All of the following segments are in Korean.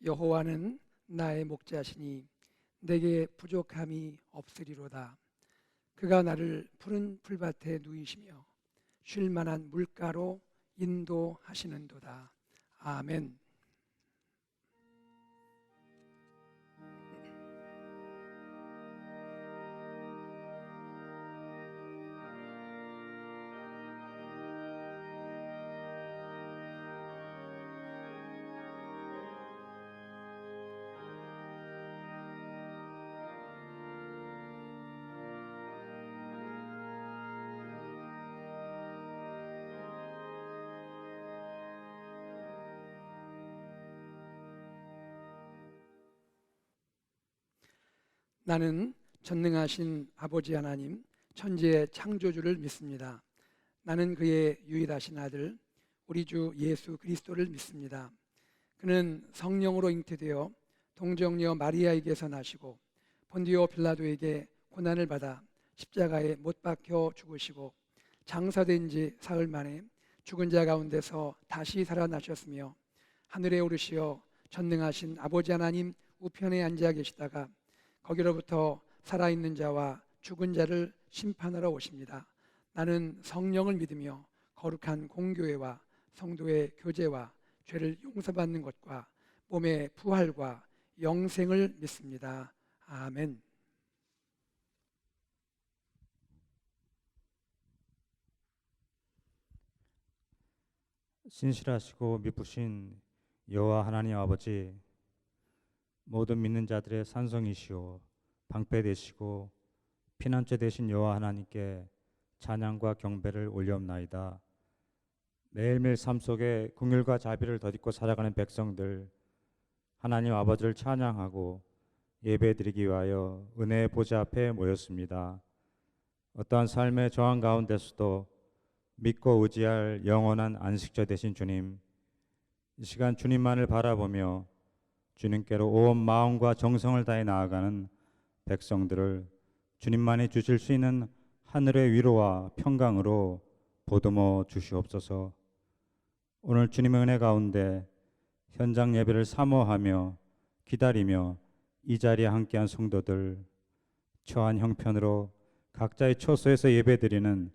여호와는 나의 목자시니 내게 부족함이 없으리로다. 그가 나를 푸른 풀밭에 누이시며 쉴 만한 물가로 인도하시는도다. 아멘. 나는 전능하신 아버지 하나님, 천지의 창조주를 믿습니다. 나는 그의 유일하신 아들, 우리 주 예수 그리스도를 믿습니다. 그는 성령으로 잉태되어 동정녀 마리아에게서 나시고 본디오 빌라도에게 고난을 받아 십자가에 못 박혀 죽으시고 장사된 지 사흘 만에 죽은 자 가운데서 다시 살아나셨으며 하늘에 오르시어 전능하신 아버지 하나님 우편에 앉아 계시다가 거기로부터 살아있는 자와 죽은 자를 심판하러 오십니다. 나는 성령을 믿으며 거룩한 공교회와 성도의 교제와 죄를 용서받는 것과 몸의 부활과 영생을 믿습니다. 아멘. 신실하시고 미쁘신 여호와 하나님 아버지, 모든 믿는 자들의 산성이시오 방패 되시고 피난처 되신 여호와 하나님께 찬양과 경배를 올려옵나이다. 매일매일 삶 속에 긍휼과 자비를 덧입고 살아가는 백성들, 하나님 아버지를 찬양하고 예배드리기 위하여 은혜의 보좌 앞에 모였습니다. 어떠한 삶의 저항 가운데서도 믿고 의지할 영원한 안식처 되신 주님, 이 시간 주님만을 바라보며 주님께로 온 마음과 정성을 다해 나아가는 백성들을 주님만이 주실 수 있는 하늘의 위로와 평강으로 보듬어 주시옵소서. 오늘 주님의 은혜 가운데 현장 예배를 사모하며 기다리며 이 자리에 함께한 성도들, 처한 형편으로 각자의 처소에서 예배드리는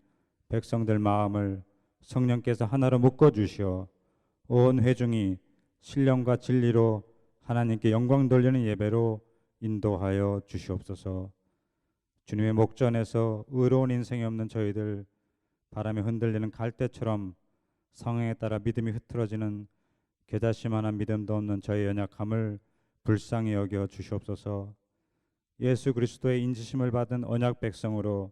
백성들 마음을 성령께서 하나로 묶어주시어 온 회중이 신령과 진리로 하나님께 영광 돌리는 예배로 인도하여 주시옵소서. 주님의 목전에서 의로운 인생이 없는 저희들, 바람에 흔들리는 갈대처럼 상황에 따라 믿음이 흐트러지는 겨자씨만한 믿음도 없는 저의 연약함을 불쌍히 여겨 주시옵소서. 예수 그리스도의 인지심을 받은 언약 백성으로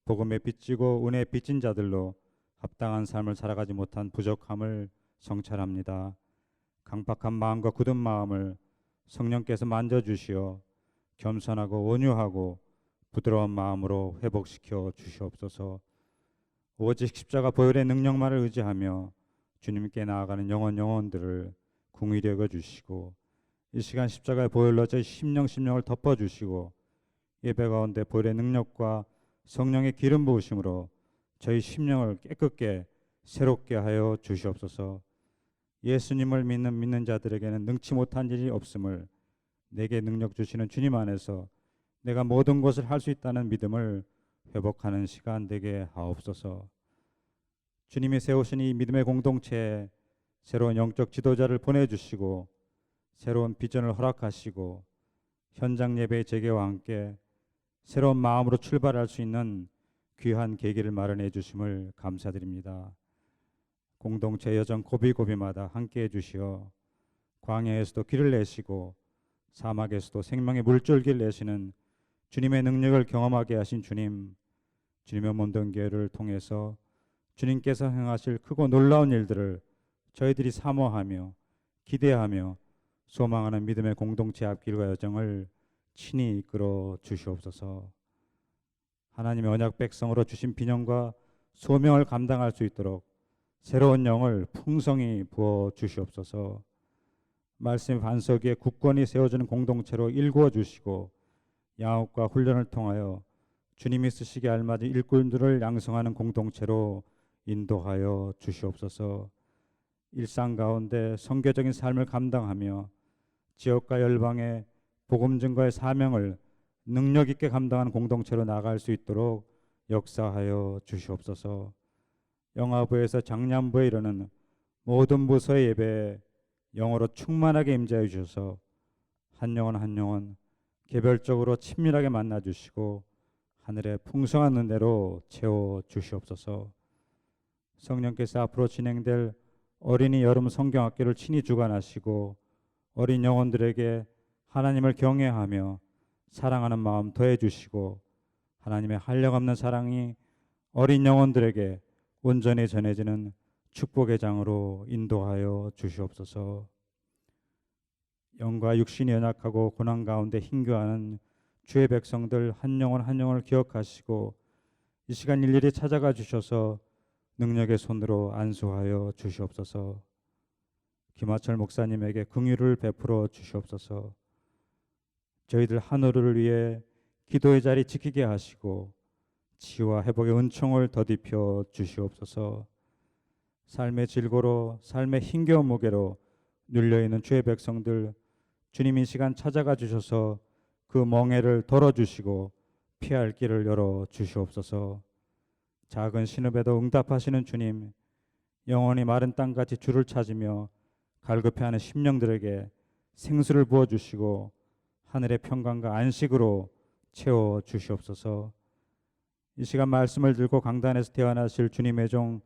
복음에 빚지고 은혜에 빚진 자들로 합당한 삶을 살아가지 못한 부족함을 성찰합니다. 강팍한 마음과 굳은 마음을 성령께서 만져주시어 겸손하고 온유하고 부드러운 마음으로 회복시켜 주시옵소서. 오직 십자가 보혈의 능력만을 의지하며 주님께 나아가는 영혼들을 긍휼히 여겨 주시고, 이 시간 십자가의 보혈로 저희 심령을 덮어주시고 예배 가운데 보혈의 능력과 성령의 기름 부으심으로 저희 심령을 깨끗게 새롭게 하여 주시옵소서. 예수님을 믿는 자들에게는 능치 못한 일이 없음을, 내게 능력 주시는 주님 안에서 내가 모든 것을 할 수 있다는 믿음을 회복하는 시간 되게 하옵소서. 주님이 세우신 이 믿음의 공동체에 새로운 영적 지도자를 보내주시고 새로운 비전을 허락하시고 현장 예배의 재개와 함께 새로운 마음으로 출발할 수 있는 귀한 계기를 마련해 주심을 감사드립니다. 공동체 여정 고비고비마다 함께해 주시어 광야에서도 길을 내시고 사막에서도 생명의 물줄기를 내시는 주님의 능력을 경험하게 하신 주님, 주님의 모든 교회를 통해서 주님께서 행하실 크고 놀라운 일들을 저희들이 사모하며 기대하며 소망하는 믿음의 공동체 앞길과 여정을 친히 이끌어 주시옵소서. 하나님의 언약 백성으로 주신 비전과 소명을 감당할 수 있도록 새로운 영을 풍성히 부어 주시옵소서. 말씀의 반석 위에 굳건히 세워주는 공동체로 일구어 주시고 양육과 훈련을 통하여 주님이 쓰시기에 알맞은 일꾼들을 양성하는 공동체로 인도하여 주시옵소서. 일상 가운데 선교적인 삶을 감당하며 지역과 열방의 복음 증거의 사명을 능력 있게 감당하는 공동체로 나아갈 수 있도록 역사하여 주시옵소서. 영화부에서 장년부에 이르는 모든 부서의 예배에 영어로 충만하게 임재해 주셔서 한 영혼 한 영혼 개별적으로 친밀하게 만나 주시고 하늘의 풍성한 은혜로 채워 주시옵소서. 성령께서 앞으로 진행될 어린이 여름 성경학교를 친히 주관하시고 어린 영혼들에게 하나님을 경외하며 사랑하는 마음 더해 주시고 하나님의 한량없는 사랑이 어린 영혼들에게 온전히 전해지는 축복의 장으로 인도하여 주시옵소서. 영과 육신이 연약하고 고난 가운데 힘겨워하는 주의 백성들 한 영혼 한 영혼을 기억하시고 이 시간 일일이 찾아가 주셔서 능력의 손으로 안수하여 주시옵소서. 김하철 목사님에게 긍휼을 베풀어 주시옵소서. 저희들 하늘을 위해 기도의 자리 지키게 하시고 치유와 회복의 은총을 더딥혀 주시옵소서. 삶의 질고로 삶의 힘겨운 무게로 눌려있는 주의 백성들 주님 이 시간 찾아가 주셔서 그 멍에를 덜어주시고 피할 길을 열어 주시옵소서. 작은 신읍에도 응답하시는 주님, 영원히 마른 땅같이 주를 찾으며 갈급해하는 심령들에게 생수를 부어주시고 하늘의 평강과 안식으로 채워 주시옵소서. 이 시간 말씀을 들고 강단에서 태어나실 주님의 종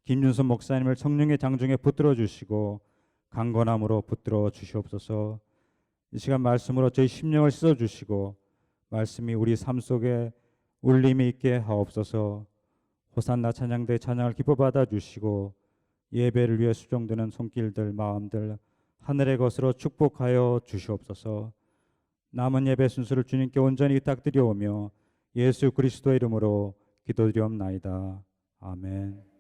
김윤선 목사님을 성령의 장중에 붙들어 주시고 강건함으로 붙들어 주시옵소서. 이 시간 말씀으로 저희 심령을 씻어 주시고 말씀이 우리 삶 속에 울림이 있게 하옵소서. 호산나 찬양대 찬양을 기뻐 받아 주시고 예배를 위해 수종드는 손길들 마음들 하늘의 것으로 축복하여 주시옵소서. 남은 예배 순서를 주님께 온전히 부탁드려오며 예수 그리스도의 이름으로 기도드리옵나이다. 아멘.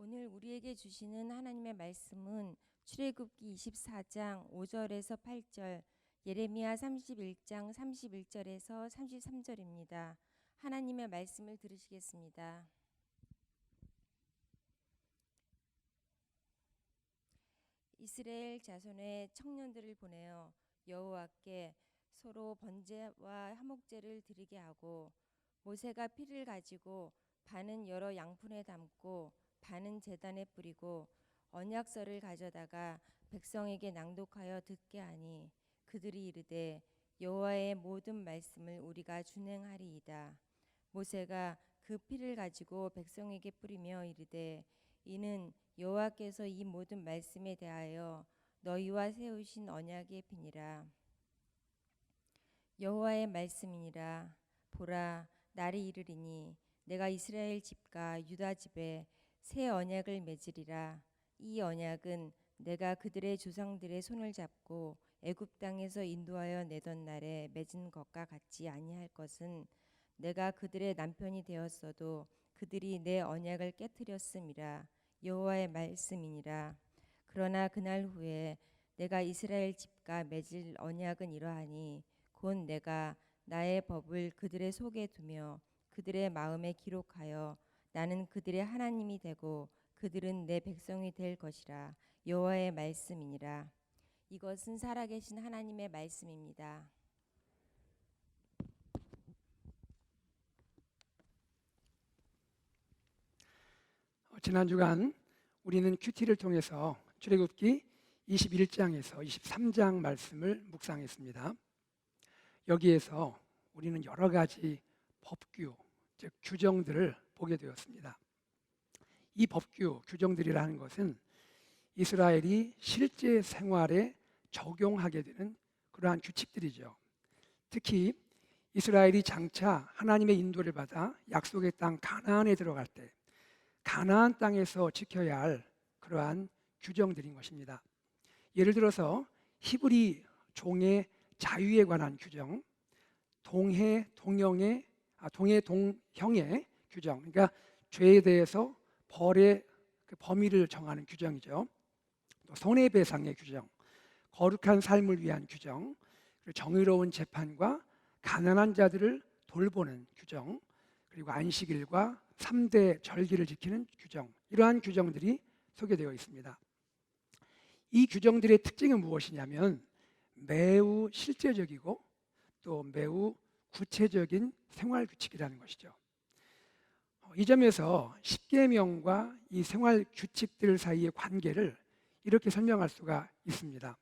오늘 우리에게 주시는 하나님의 말씀은 출애굽기 24장 5절에서 8절, 예레미야 31장 31절에서 33절입니다. 하나님의 말씀을 들으시겠습니다. 이스라엘 자손의 청년들을 보내어 여호와께 서로 번제와 화목제를 드리게 하고, 모세가 피를 가지고 반은 여러 양푼에 담고 반은 제단에 뿌리고 언약서를 가져다가 백성에게 낭독하여 듣게 하니, 그들이 이르되 여호와의 모든 말씀을 우리가 준행하리이다. 모세가 그 피를 가지고 백성에게 뿌리며 이르되, 이는 여호와께서 이 모든 말씀에 대하여 너희와 세우신 언약의 피니라. 여호와의 말씀이니라. 보라, 날이 이르리니 내가 이스라엘 집과 유다 집에 새 언약을 맺으리라. 이 언약은 내가 그들의 조상들의 손을 잡고 애굽 땅에서 인도하여 내던 날에 맺은 것과 같지 아니할 것은, 내가 그들의 남편이 되었어도 그들이 내 언약을 깨뜨렸음이라. 여호와의 말씀이니라. 그러나 그날 후에 내가 이스라엘 집과 맺을 언약은 이러하니, 곧 내가 나의 법을 그들의 속에 두며 그들의 마음에 기록하여 나는 그들의 하나님이 되고 그들은 내 백성이 될 것이라. 여호와의 말씀이니라. 이것은 살아계신 하나님의 말씀입니다. 지난 주간 우리는 큐티를 통해서 출애굽기 21장에서 23장 말씀을 묵상했습니다. 여기에서 우리는 여러 가지 법규, 즉 규정들을 보게 되었습니다. 이 법규, 규정들이라는 것은 이스라엘이 실제 생활에 적용하게 되는 그러한 규칙들이죠. 특히 이스라엘이 장차 하나님의 인도를 받아 약속의 땅 가나안에 들어갈 때 가나안 땅에서 지켜야 할 그러한 규정들인 것입니다. 예를 들어서 히브리 종의 자유에 관한 규정, 동해 동형의 규정, 그러니까 죄에 대해서 벌의 그 범위를 정하는 규정이죠. 또 손해배상의 규정, 거룩한 삶을 위한 규정, 그리고 정의로운 재판과 가난한 자들을 돌보는 규정, 그리고 안식일과 3대 절기를 지키는 규정, 이러한 규정들이 소개되어 있습니다. 이 규정들의 특징은 무엇이냐면 매우 실제적이고 또 매우 구체적인 생활 규칙이라는 것이죠. 이 점에서 십계명과 이 생활 규칙들 사이의 관계를 이렇게 설명할 수가 있습니다.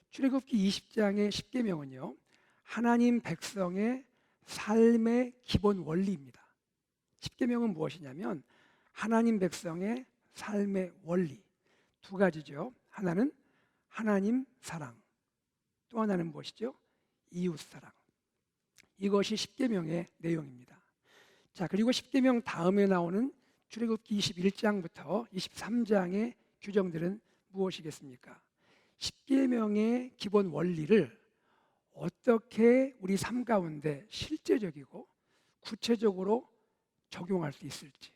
출애굽기 20장의 십계명은요, 하나님 백성의 삶의 기본 원리입니다. 십계명은 무엇이냐면 하나님 백성의 삶의 원리 두 가지죠. 하나는 하나님 사랑, 또 하나는 무엇이죠? 이웃 사랑. 이것이 십계명의 내용입니다. 자, 그리고 십계명 다음에 나오는 출애굽기 21장부터 23장의 규정들은 무엇이겠습니까? 십계명의 기본 원리를 어떻게 우리 삶 가운데 실제적이고 구체적으로 적용할 수 있을지,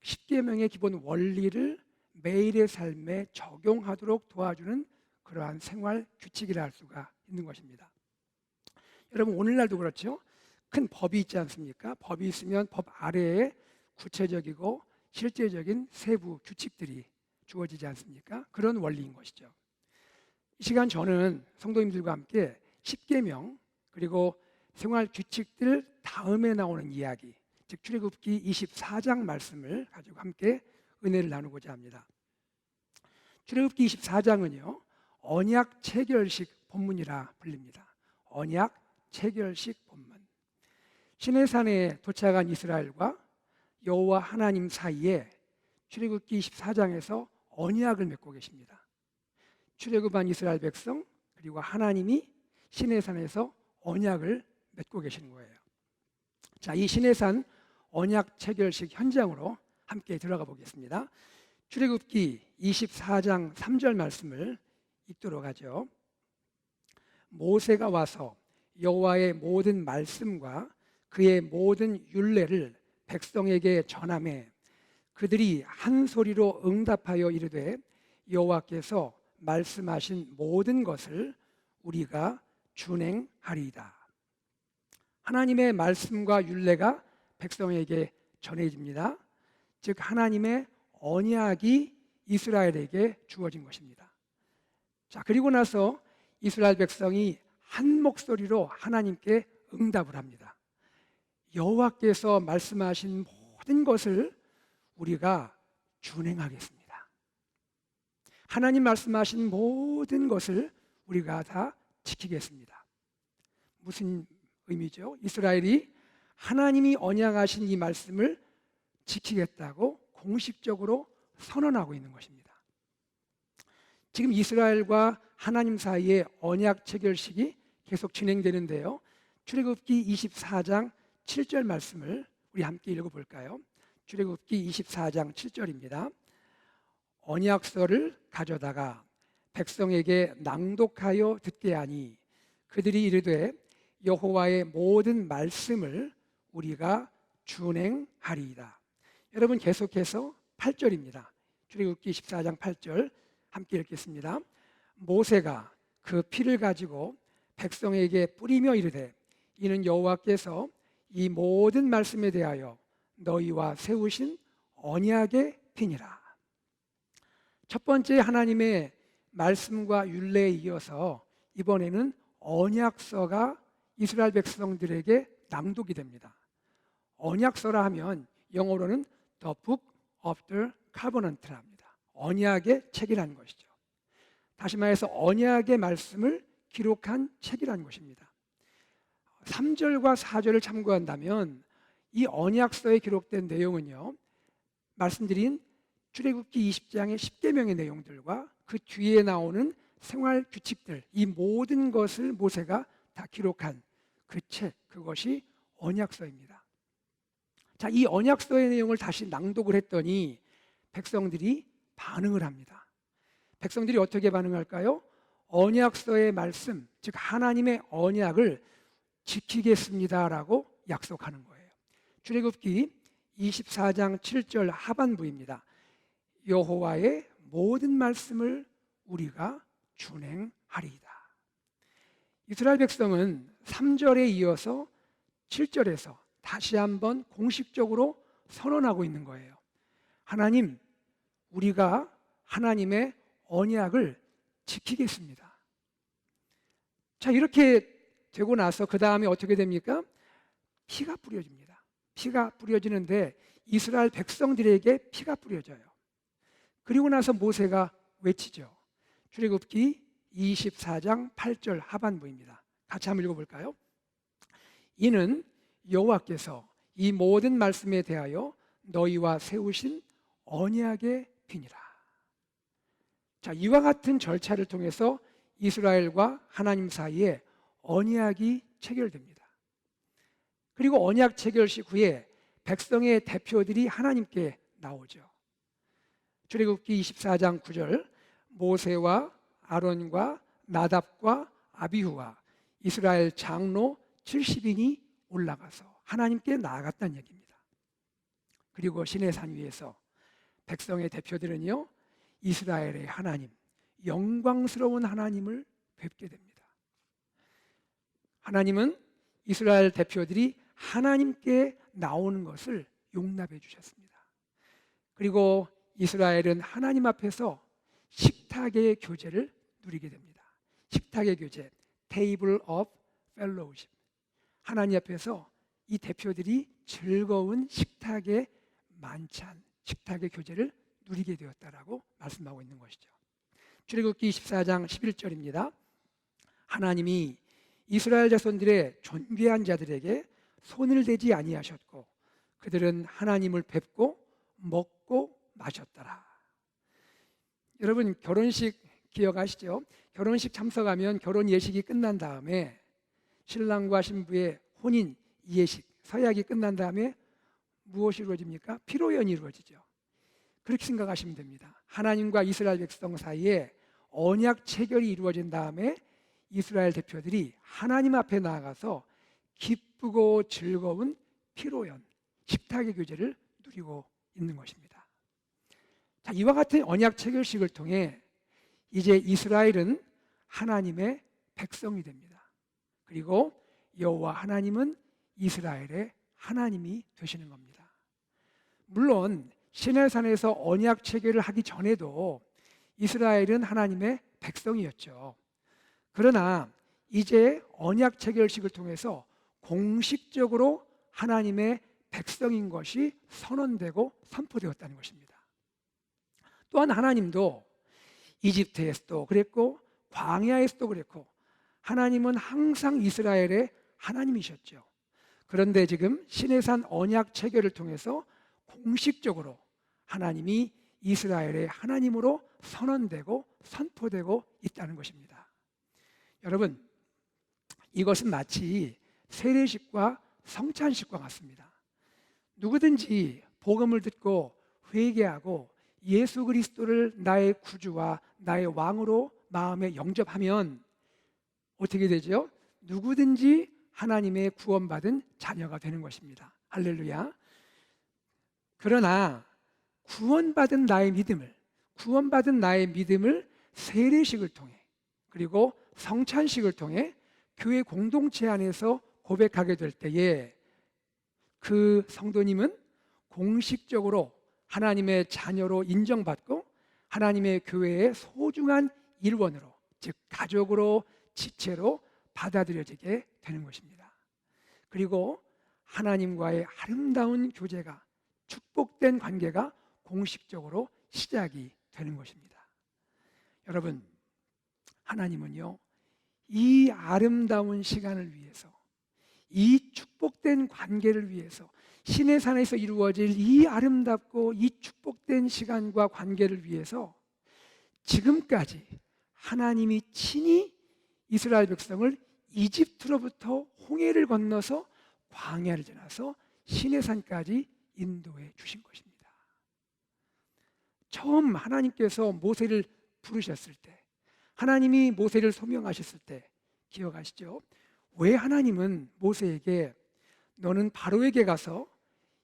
십계명의 기본 원리를 매일의 삶에 적용하도록 도와주는 그러한 생활 규칙이라 할 수가 있는 것입니다. 여러분, 오늘날도 그렇죠. 큰 법이 있지 않습니까? 법이 있으면 법 아래에 구체적이고 실제적인 세부 규칙들이 주어지지 않습니까? 그런 원리인 것이죠. 이 시간 저는 성도님들과 함께 십계명 그리고 생활 규칙들 다음에 나오는 이야기, 즉 출애굽기 24장 말씀을 가지고 함께 은혜를 나누고자 합니다. 출애굽기 24장은요, 언약 체결식 본문이라 불립니다. 언약 체결식 본문. 시내산에 도착한 이스라엘과 여호와 하나님 사이에 출애굽기 24장에서 언약을 맺고 계십니다. 출애굽한 이스라엘 백성 그리고 하나님이 시내산에서 언약을 맺고 계시는 거예요. 자, 이 시내산 언약 체결식 현장으로 함께 들어가 보겠습니다. 출애굽기 24장 3절 말씀을 읽도록 하죠. 모세가 와서 여호와의 모든 말씀과 그의 모든 율례를 백성에게 전하매 그들이 한 소리로 응답하여 이르되 여호와께서 말씀하신 모든 것을 우리가 준행하리이다. 하나님의 말씀과 율례가 백성에게 전해집니다. 즉 하나님의 언약이 이스라엘에게 주어진 것입니다. 자, 그리고 나서 이스라엘 백성이 한 목소리로 하나님께 응답을 합니다. 여호와께서 말씀하신 모든 것을 우리가 준행하겠습니다. 하나님 말씀하신 모든 것을 우리가 다 지키겠습니다. 무슨 의미죠? 이스라엘이 하나님이 언약하신 이 말씀을 지키겠다고 공식적으로 선언하고 있는 것입니다. 지금 이스라엘과 하나님 사이의 언약 체결식이 계속 진행되는데요. 출애굽기 24장 7절 말씀을 우리 함께 읽어볼까요? 출애굽기 24장 7절입니다. 언약서를 가져다가 백성에게 낭독하여 듣게 하니 그들이 이르되 여호와의 모든 말씀을 우리가 준행하리이다. 여러분 계속해서 8절입니다. 출애굽기 24장 8절 함께 읽겠습니다. 모세가 그 피를 가지고 백성에게 뿌리며 이르되 이는 여호와께서 이 모든 말씀에 대하여 너희와 세우신 언약의 피니라. 첫 번째 하나님의 말씀과 율례에 이어서 이번에는 언약서가 이스라엘 백성들에게 낭독이 됩니다. 언약서라 하면 영어로는 The Book of the Covenant라 합니다. 언약의 책이라는 것이죠. 다시 말해서 언약의 말씀을 기록한 책이라는 것입니다. 3절과 4절을 참고한다면 이 언약서에 기록된 내용은요, 말씀드린 출애굽기 20장의 10계명의 내용들과 그 뒤에 나오는 생활 규칙들, 이 모든 것을 모세가 다 기록한 그 책, 그것이 언약서입니다. 자, 이 언약서의 내용을 다시 낭독을 했더니 백성들이 반응을 합니다. 백성들이 어떻게 반응할까요? 언약서의 말씀, 즉 하나님의 언약을 지키겠습니다라고 약속하는 거예요. 출애굽기 24장 7절 하반부입니다. 여호와의 모든 말씀을 우리가 준행하리이다. 이스라엘 백성은 3절에 이어서 7절에서 다시 한번 공식적으로 선언하고 있는 거예요. 하나님, 우리가 하나님의 언약을 지키겠습니다. 자, 이렇게 되고 나서 그 다음에 어떻게 됩니까? 피가 뿌려집니다. 피가 뿌려지는데 이스라엘 백성들에게 피가 뿌려져요. 그리고 나서 모세가 외치죠. 출애굽기 24장 8절 하반부입니다. 같이 한번 읽어볼까요? 이는 여호와께서 이 모든 말씀에 대하여 너희와 세우신 언약의 피니라. 자, 이와 같은 절차를 통해서 이스라엘과 하나님 사이에 언약이 체결됩니다. 그리고 언약 체결식 후에 백성의 대표들이 하나님께 나오죠. 출애굽기 24장 9절 모세와 아론과 나답과 아비후와 이스라엘 장로 70인이 올라가서 하나님께 나아갔다는 얘기입니다. 그리고 시내산 위에서 백성의 대표들은요, 이스라엘의 하나님, 영광스러운 하나님을 뵙게 됩니다. 하나님은 이스라엘 대표들이 하나님께 나오는 것을 용납해 주셨습니다. 그리고 이스라엘은 하나님 앞에서 식탁의 교제를 누리게 됩니다. 식탁의 교제, Table of Fellowship. 하나님 앞에서 이 대표들이 즐거운 식탁의 만찬, 식탁의 교제를 누리게 되었다라고 말씀하고 있는 것이죠. 출애굽기 24장 11절입니다. 하나님이 이스라엘 자손들의 존귀한 자들에게 손을 대지 아니하셨고 그들은 하나님을 뵙고 먹고 마셨더라. 여러분 결혼식 기억하시죠? 결혼식 참석하면 결혼 예식이 끝난 다음에 신랑과 신부의 혼인 예식, 서약이 끝난 다음에 무엇이 이루어집니까? 피로연이 이루어지죠. 그렇게 생각하시면 됩니다. 하나님과 이스라엘 백성 사이에 언약 체결이 이루어진 다음에 이스라엘 대표들이 하나님 앞에 나아가서 기쁘고 즐거운 피로연, 식탁의 교제를 누리고 있는 것입니다. 자, 이와 같은 언약 체결식을 통해 이제 이스라엘은 하나님의 백성이 됩니다. 그리고 여호와 하나님은 이스라엘의 하나님이 되시는 겁니다. 물론 시내산에서 언약 체결을 하기 전에도 이스라엘은 하나님의 백성이었죠. 그러나 이제 언약 체결식을 통해서 공식적으로 하나님의 백성인 것이 선언되고 선포되었다는 것입니다. 또한 하나님도 이집트에서도 그랬고 광야에서도 그랬고 하나님은 항상 이스라엘의 하나님이셨죠. 그런데 지금 시내산 언약 체결을 통해서 공식적으로 하나님이 이스라엘의 하나님으로 선언되고 선포되고 있다는 것입니다. 여러분, 이것은 마치 세례식과 성찬식과 같습니다. 누구든지 복음을 듣고 회개하고 예수 그리스도를 나의 구주와 나의 왕으로 마음에 영접하면 어떻게 되죠? 누구든지 하나님의 구원받은 자녀가 되는 것입니다. 할렐루야. 그러나 구원받은 나의 믿음을 세례식을 통해 그리고 성찬식을 통해 교회 공동체 안에서 고백하게 될 때에 그 성도님은 공식적으로 하나님의 자녀로 인정받고 하나님의 교회의 소중한 일원으로, 즉 가족으로, 지체로 받아들여지게 되는 것입니다. 그리고 하나님과의 아름다운 교제가, 축복된 관계가 공식적으로 시작이 되는 것입니다. 여러분, 하나님은요, 이 아름다운 시간을 위해서, 이 축복된 관계를 위해서, 시내산에서 이루어질 이 아름답고 이 축복된 시간과 관계를 위해서 지금까지 하나님이 친히 이스라엘 백성을 이집트로부터 홍해를 건너서 광야를 지나서 시내산까지 인도해 주신 것입니다. 처음 하나님께서 모세를 부르셨을 때, 하나님이 모세를 소명하셨을 때 기억하시죠? 왜 하나님은 모세에게 너는 바로에게 가서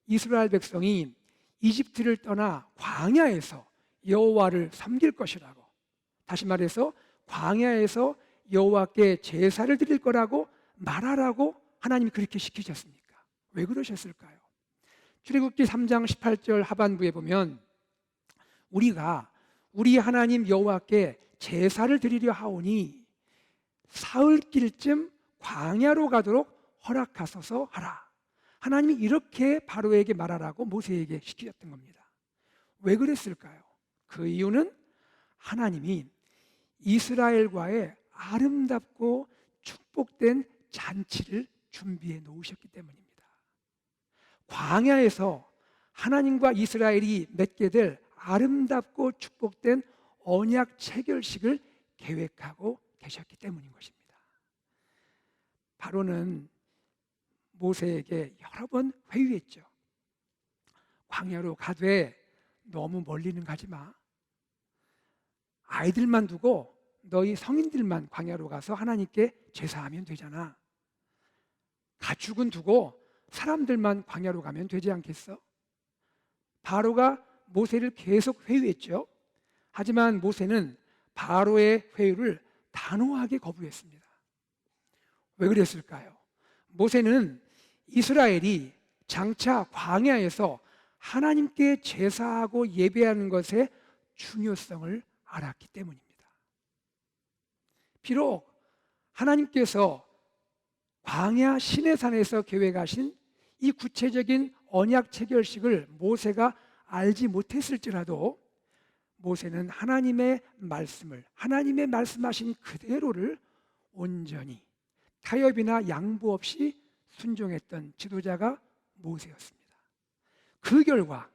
이스라엘 백성이 이집트를 떠나 광야에서 여호와를 섬길 것이라고, 다시 말해서 광야에서 여호와께 제사를 드릴 거라고 말하라고 하나님이 그렇게 시키셨습니까? 왜 그러셨을까요? 출애굽기 3장 18절 하반부에 보면 우리가 우리 하나님 여호와께 제사를 드리려 하오니 사흘길쯤 광야로 가도록 허락하소서 하라. 하나님이 이렇게 바로에게 말하라고 모세에게 시키셨던 겁니다. 왜 그랬을까요? 그 이유는 하나님이 이스라엘과의 아름답고 축복된 잔치를 준비해 놓으셨기 때문입니다. 광야에서 하나님과 이스라엘이 맺게 될 아름답고 축복된 언약 체결식을 계획하고 계셨기 때문인 것입니다. 바로는 모세에게 여러 번 회유했죠. 광야로 가되 너무 멀리는 가지 마. 아이들만 두고 너희 성인들만 광야로 가서 하나님께 제사하면 되잖아. 가축은 두고 사람들만 광야로 가면 되지 않겠어? 바로가 모세를 계속 회유했죠. 하지만 모세는 바로의 회유를 단호하게 거부했습니다. 왜 그랬을까요? 모세는 이스라엘이 장차 광야에서 하나님께 제사하고 예배하는 것의 중요성을 알았기 때문입니다. 비록 하나님께서 광야 시내산에서 계획하신 이 구체적인 언약 체결식을 모세가 알지 못했을지라도 모세는 하나님의 말씀을, 하나님의 말씀하신 그대로를 온전히 타협이나 양보 없이 순종했던 지도자가 모세였습니다. 그 결과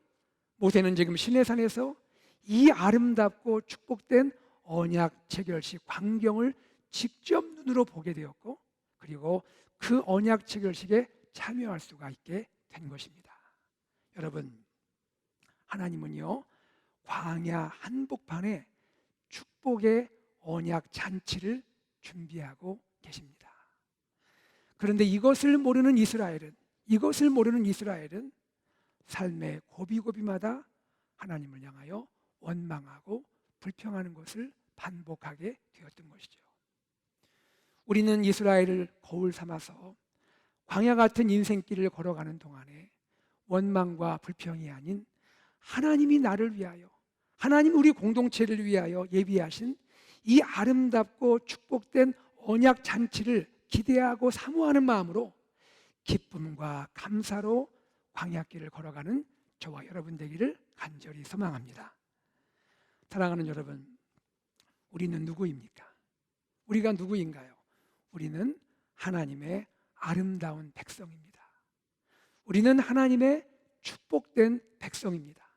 모세는 지금 시내산에서 이 아름답고 축복된 언약 체결식 광경을 직접 눈으로 보게 되었고, 그리고 그 언약 체결식에 참여할 수가 있게 된 것입니다. 여러분, 하나님은요, 광야 한복판에 축복의 언약 잔치를 준비하고 계십니다. 그런데 이것을 모르는 이스라엘은 삶의 고비고비마다 하나님을 향하여 원망하고 불평하는 것을 반복하게 되었던 것이죠. 우리는 이스라엘을 거울 삼아서 광야 같은 인생길을 걸어가는 동안에 원망과 불평이 아닌 하나님이 나를 위하여, 하나님 우리 공동체를 위하여 예비하신 이 아름답고 축복된 언약 잔치를 기대하고 사모하는 마음으로 기쁨과 감사로 광야길을 걸어가는 저와 여러분 되기를 간절히 소망합니다. 사랑하는 여러분, 우리는 누구입니까? 우리가 누구인가요? 우리는 하나님의 아름다운 백성입니다. 우리는 하나님의 축복된 백성입니다.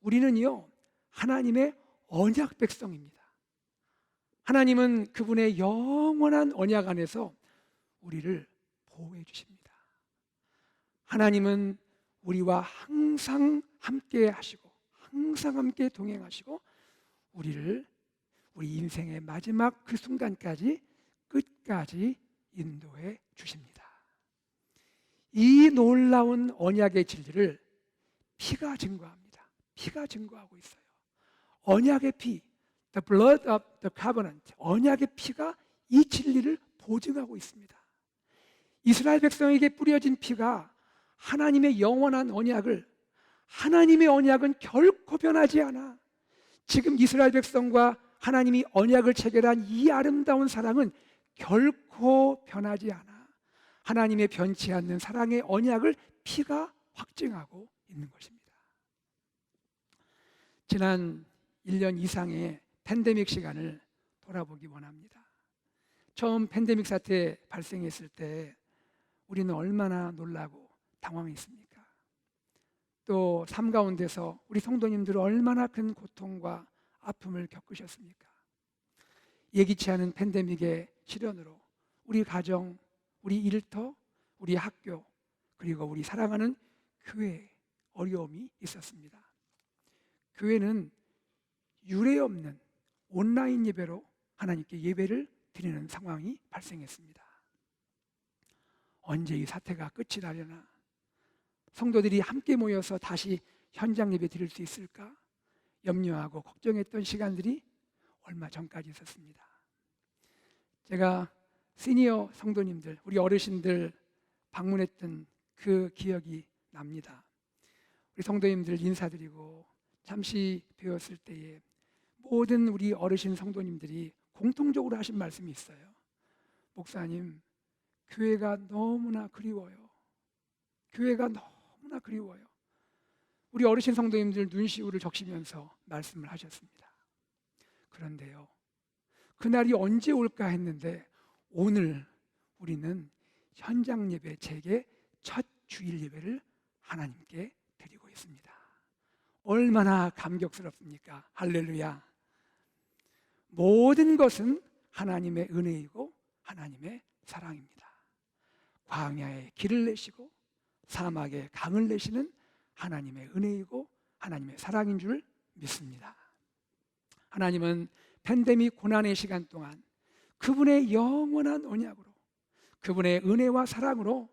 우리는요, 하나님의 언약 백성입니다. 하나님은 그분의 영원한 언약 안에서 우리를 보호해 주십니다. 하나님은 우리와 항상 함께 하시고 항상 함께 동행하시고 우리를 우리 인생의 마지막 그 순간까지 끝까지 인도해 주십니다. 이 놀라운 언약의 진리를 피가 증거합니다. 피가 증거하고 있어요. 언약의 피, the blood of the covenant, 언약의 피가 이 진리를 보증하고 있습니다. 이스라엘 백성에게 뿌려진 피가 하나님의 영원한 언약을, 하나님의 언약은 결코 변하지 않아. 지금 이스라엘 백성과 하나님이 언약을 체결한 이 아름다운 사랑은 결코 변하지 않아. 하나님의 변치 않는 사랑의 언약을 피가 확증하고 있는 것입니다. 지난 1년 이상의 팬데믹 시간을 돌아보기 원합니다. 처음 팬데믹 사태 발생했을 때 우리는 얼마나 놀라고 당황했습니까? 또 삶 가운데서 우리 성도님들은 얼마나 큰 고통과 아픔을 겪으셨습니까? 예기치 않은 팬데믹의 시련으로 우리 가정, 우리 일터, 우리 학교, 그리고 우리 사랑하는 교회에 어려움이 있었습니다. 교회는 유례 없는 온라인 예배로 하나님께 예배를 드리는 상황이 발생했습니다. 언제 이 사태가 끝이 나려나? 성도들이 함께 모여서 다시 현장 예배 드릴 수 있을까? 염려하고 걱정했던 시간들이 얼마 전까지 있었습니다. 제가 시니어 성도님들, 우리 어르신들 방문했던 그 기억이 납니다. 우리 성도님들 인사드리고 잠시 배웠을 때에 모든 우리 어르신 성도님들이 공통적으로 하신 말씀이 있어요. 목사님, 교회가 너무나 그리워요. 교회가 너무나 그리워요. 우리 어르신 성도님들 눈시울을 적시면서 말씀을 하셨습니다. 그런데요, 그날이 언제 올까 했는데 오늘 우리는 현장 예배, 제게 첫 주일 예배를 하나님께 드리고 있습니다. 얼마나 감격스럽습니까? 할렐루야. 모든 것은 하나님의 은혜이고 하나님의 사랑입니다. 광야에 길을 내시고 사막에 강을 내시는 하나님의 은혜이고 하나님의 사랑인 줄 믿습니다. 하나님은 팬데믹 고난의 시간 동안 그분의 영원한 언약으로, 그분의 은혜와 사랑으로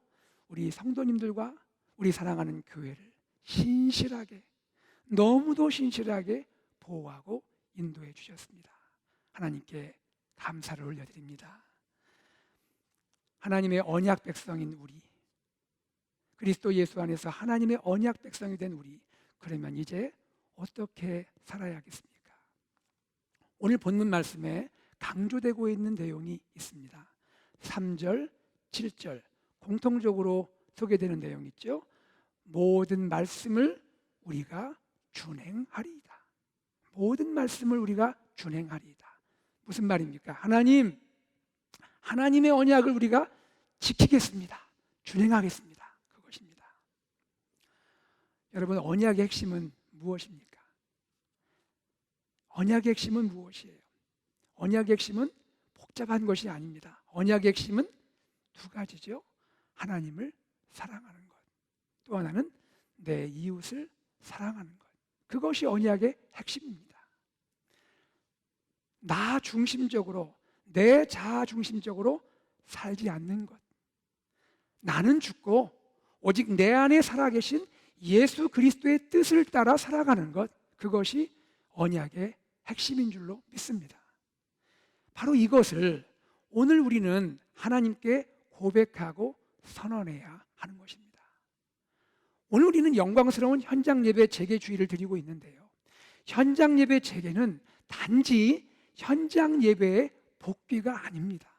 우리 성도님들과 우리 사랑하는 교회를 신실하게, 너무도 신실하게 보호하고 인도해 주셨습니다. 하나님께 감사를 올려드립니다. 하나님의 언약 백성인 우리, 그리스도 예수 안에서 하나님의 언약 백성이 된 우리, 그러면 이제 어떻게 살아야겠습니까? 오늘 본문 말씀에 강조되고 있는 내용이 있습니다. 3절, 7절 공통적으로 소개되는 내용이 있죠. 모든 말씀을 우리가 준행하리이다. 모든 말씀을 우리가 준행하리이다. 무슨 말입니까? 하나님의 언약을 우리가 지키겠습니다. 준행하겠습니다. 그것입니다. 여러분, 언약의 핵심은 무엇입니까? 언약의 핵심은 무엇이에요? 언약의 핵심은 복잡한 것이 아닙니다. 언약의 핵심은 두 가지죠. 하나님을 사랑하는 것, 또 하나는 내 이웃을 사랑하는 것. 그것이 언약의 핵심입니다. 나 중심적으로, 내 자아 중심적으로 살지 않는 것. 나는 죽고 오직 내 안에 살아계신 예수 그리스도의 뜻을 따라 살아가는 것. 그것이 언약의 핵심인 줄로 믿습니다. 바로 이것을 오늘 우리는 하나님께 고백하고 선언해야 하는 것입니다. 오늘 우리는 영광스러운 현장 예배 재개 주의를 드리고 있는데요, 현장 예배 재개는 단지 현장 예배의 복귀가 아닙니다.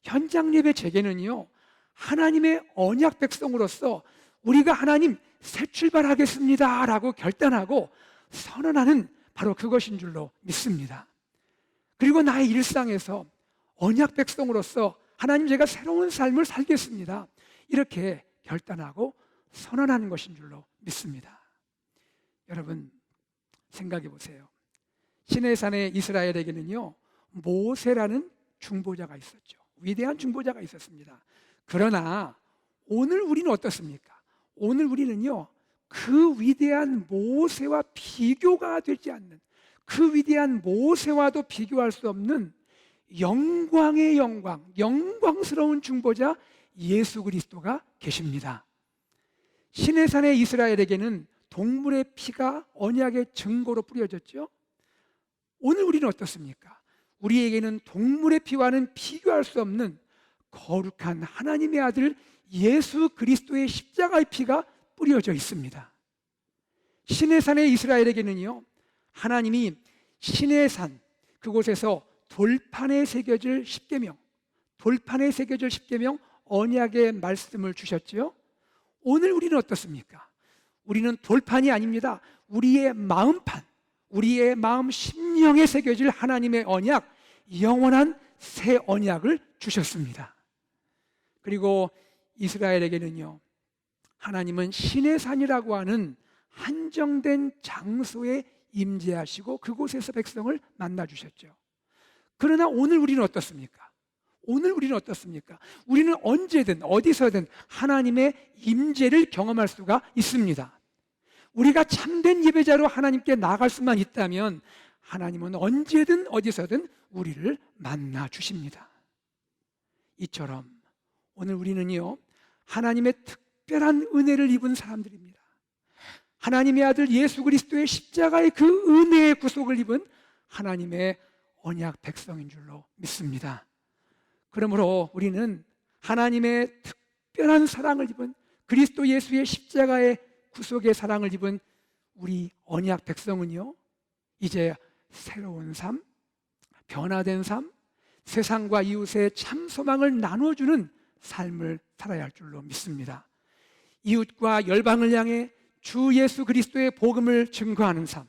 현장 예배 재개는요, 하나님의 언약 백성으로서 우리가 하나님 새 출발하겠습니다 라고 결단하고 선언하는 바로 그것인 줄로 믿습니다. 그리고 나의 일상에서 언약 백성으로서 하나님, 제가 새로운 삶을 살겠습니다, 이렇게 결단하고 선언하는 것인 줄로 믿습니다. 여러분, 생각해 보세요. 시내산의 이스라엘에게는요, 모세라는 중보자가 있었죠. 위대한 중보자가 있었습니다. 그러나 오늘 우리는 어떻습니까? 오늘 우리는요, 그 위대한 모세와 비교가 되지 않는, 그 위대한 모세와도 비교할 수 없는 영광의 영광, 영광스러운 중보자 예수 그리스도가 계십니다. 시내산의 이스라엘에게는 동물의 피가 언약의 증거로 뿌려졌죠. 오늘 우리는 어떻습니까? 우리에게는 동물의 피와는 비교할 수 없는 거룩한 하나님의 아들 예수 그리스도의 십자가의 피가 뿌려져 있습니다. 시내산의 이스라엘에게는요, 하나님이 시내산 그곳에서 돌판에 새겨질 십계명, 돌판에 새겨질 십계명 언약의 말씀을 주셨지요. 오늘 우리는 어떻습니까? 우리는 돌판이 아닙니다. 우리의 마음판, 우리의 마음 심령에 새겨질 하나님의 언약, 영원한 새 언약을 주셨습니다. 그리고 이스라엘에게는요, 하나님은 시내산이라고 하는 한정된 장소에 임재하시고 그곳에서 백성을 만나 주셨죠. 그러나 오늘 우리는 어떻습니까? 오늘 우리는 어떻습니까? 우리는 언제든 어디서든 하나님의 임재를 경험할 수가 있습니다. 우리가 참된 예배자로 하나님께 나아갈 수만 있다면 하나님은 언제든 어디서든 우리를 만나 주십니다. 이처럼 오늘 우리는요, 하나님의 특별한 은혜를 입은 사람들입니다. 하나님의 아들 예수 그리스도의 십자가의 그 은혜의 구속을 입은 하나님의 언약 백성인 줄로 믿습니다. 그러므로 우리는 하나님의 특별한 사랑을 입은, 그리스도 예수의 십자가의 구속의 사랑을 입은 우리 언약 백성은요, 이제 새로운 삶, 변화된 삶, 세상과 이웃의 참 소망을 나눠주는 삶을 살아야 할 줄로 믿습니다. 이웃과 열방을 향해 주 예수 그리스도의 복음을 증거하는 삶,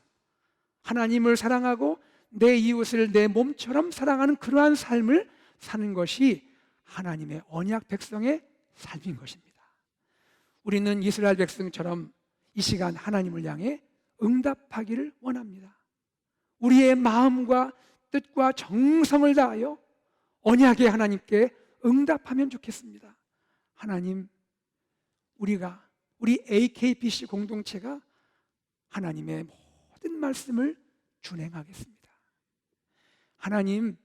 하나님을 사랑하고 내 이웃을 내 몸처럼 사랑하는 그러한 삶을 사는 것이 하나님의 언약 백성의 삶인 것입니다. 우리는 이스라엘 백성처럼 이 시간 하나님을 향해 응답하기를 원합니다. 우리의 마음과 뜻과 정성을 다하여 언약의 하나님께 응답하면 좋겠습니다. 하나님, 우리 AKBC 공동체가 하나님의 모든 말씀을 준행하겠습니다. 하나님,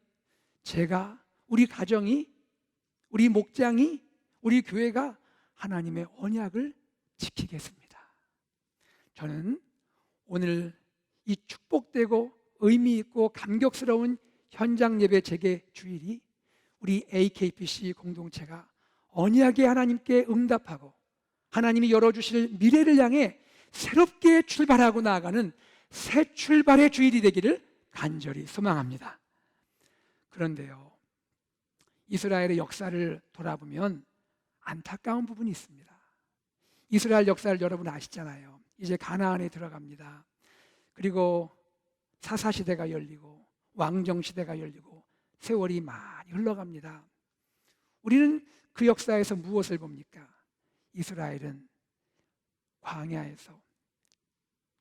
제가, 우리 가정이, 우리 목장이, 우리 교회가 하나님의 언약을 지키겠습니다. 저는 오늘 이 축복되고 의미 있고 감격스러운 현장 예배 재개 주일이 우리 AKBC 공동체가 언약의 하나님께 응답하고 하나님이 열어주실 미래를 향해 새롭게 출발하고 나아가는 새 출발의 주일이 되기를 간절히 소망합니다. 그런데요, 이스라엘의 역사를 돌아보면 안타까운 부분이 있습니다. 이스라엘 역사를 여러분 아시잖아요. 이제 가나안에 들어갑니다. 그리고 사사시대가 열리고 왕정시대가 열리고 세월이 많이 흘러갑니다. 우리는 그 역사에서 무엇을 봅니까? 이스라엘은 광야에서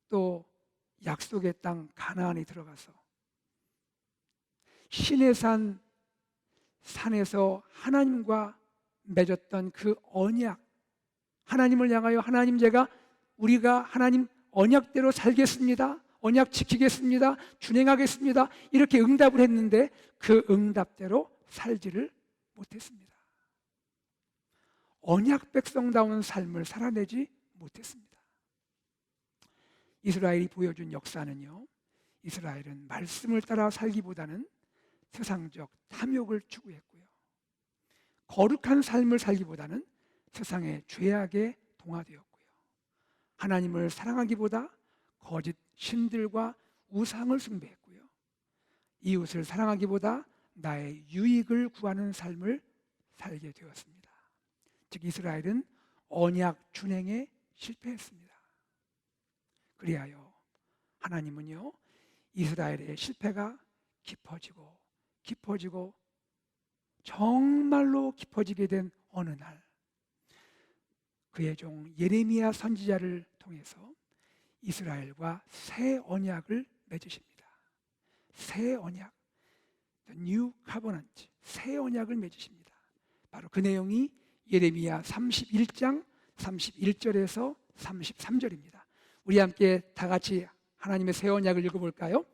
또 약속의 땅 가나안에 들어가서 시내산 산에서 하나님과 맺었던 그 언약, 하나님을 향하여 하나님, 우리가 하나님 언약대로 살겠습니다, 언약 지키겠습니다, 준행하겠습니다, 이렇게 응답을 했는데 그 응답대로 살지를 못했습니다. 언약 백성다운 삶을 살아내지 못했습니다. 이스라엘이 보여준 역사는요, 이스라엘은 말씀을 따라 살기보다는 세상적 탐욕을 추구했고요. 거룩한 삶을 살기보다는 세상의 죄악에 동화되었고요. 하나님을 사랑하기보다 거짓 신들과 우상을 숭배했고요. 이웃을 사랑하기보다 나의 유익을 구하는 삶을 살게 되었습니다. 즉 이스라엘은 언약 준행에 실패했습니다. 그리하여 하나님은요, 이스라엘의 실패가 깊어지고 정말로 깊어지게 된 어느 날, 그의 종 예레미야 선지자를 통해서 이스라엘과 새 언약을 맺으십니다. 새 언약, The New Covenant, 새 언약을 맺으십니다. 바로 그 내용이 예레미야 31장 31절에서 33절입니다. 우리 함께 다 같이 하나님의 새 언약을 읽어볼까요?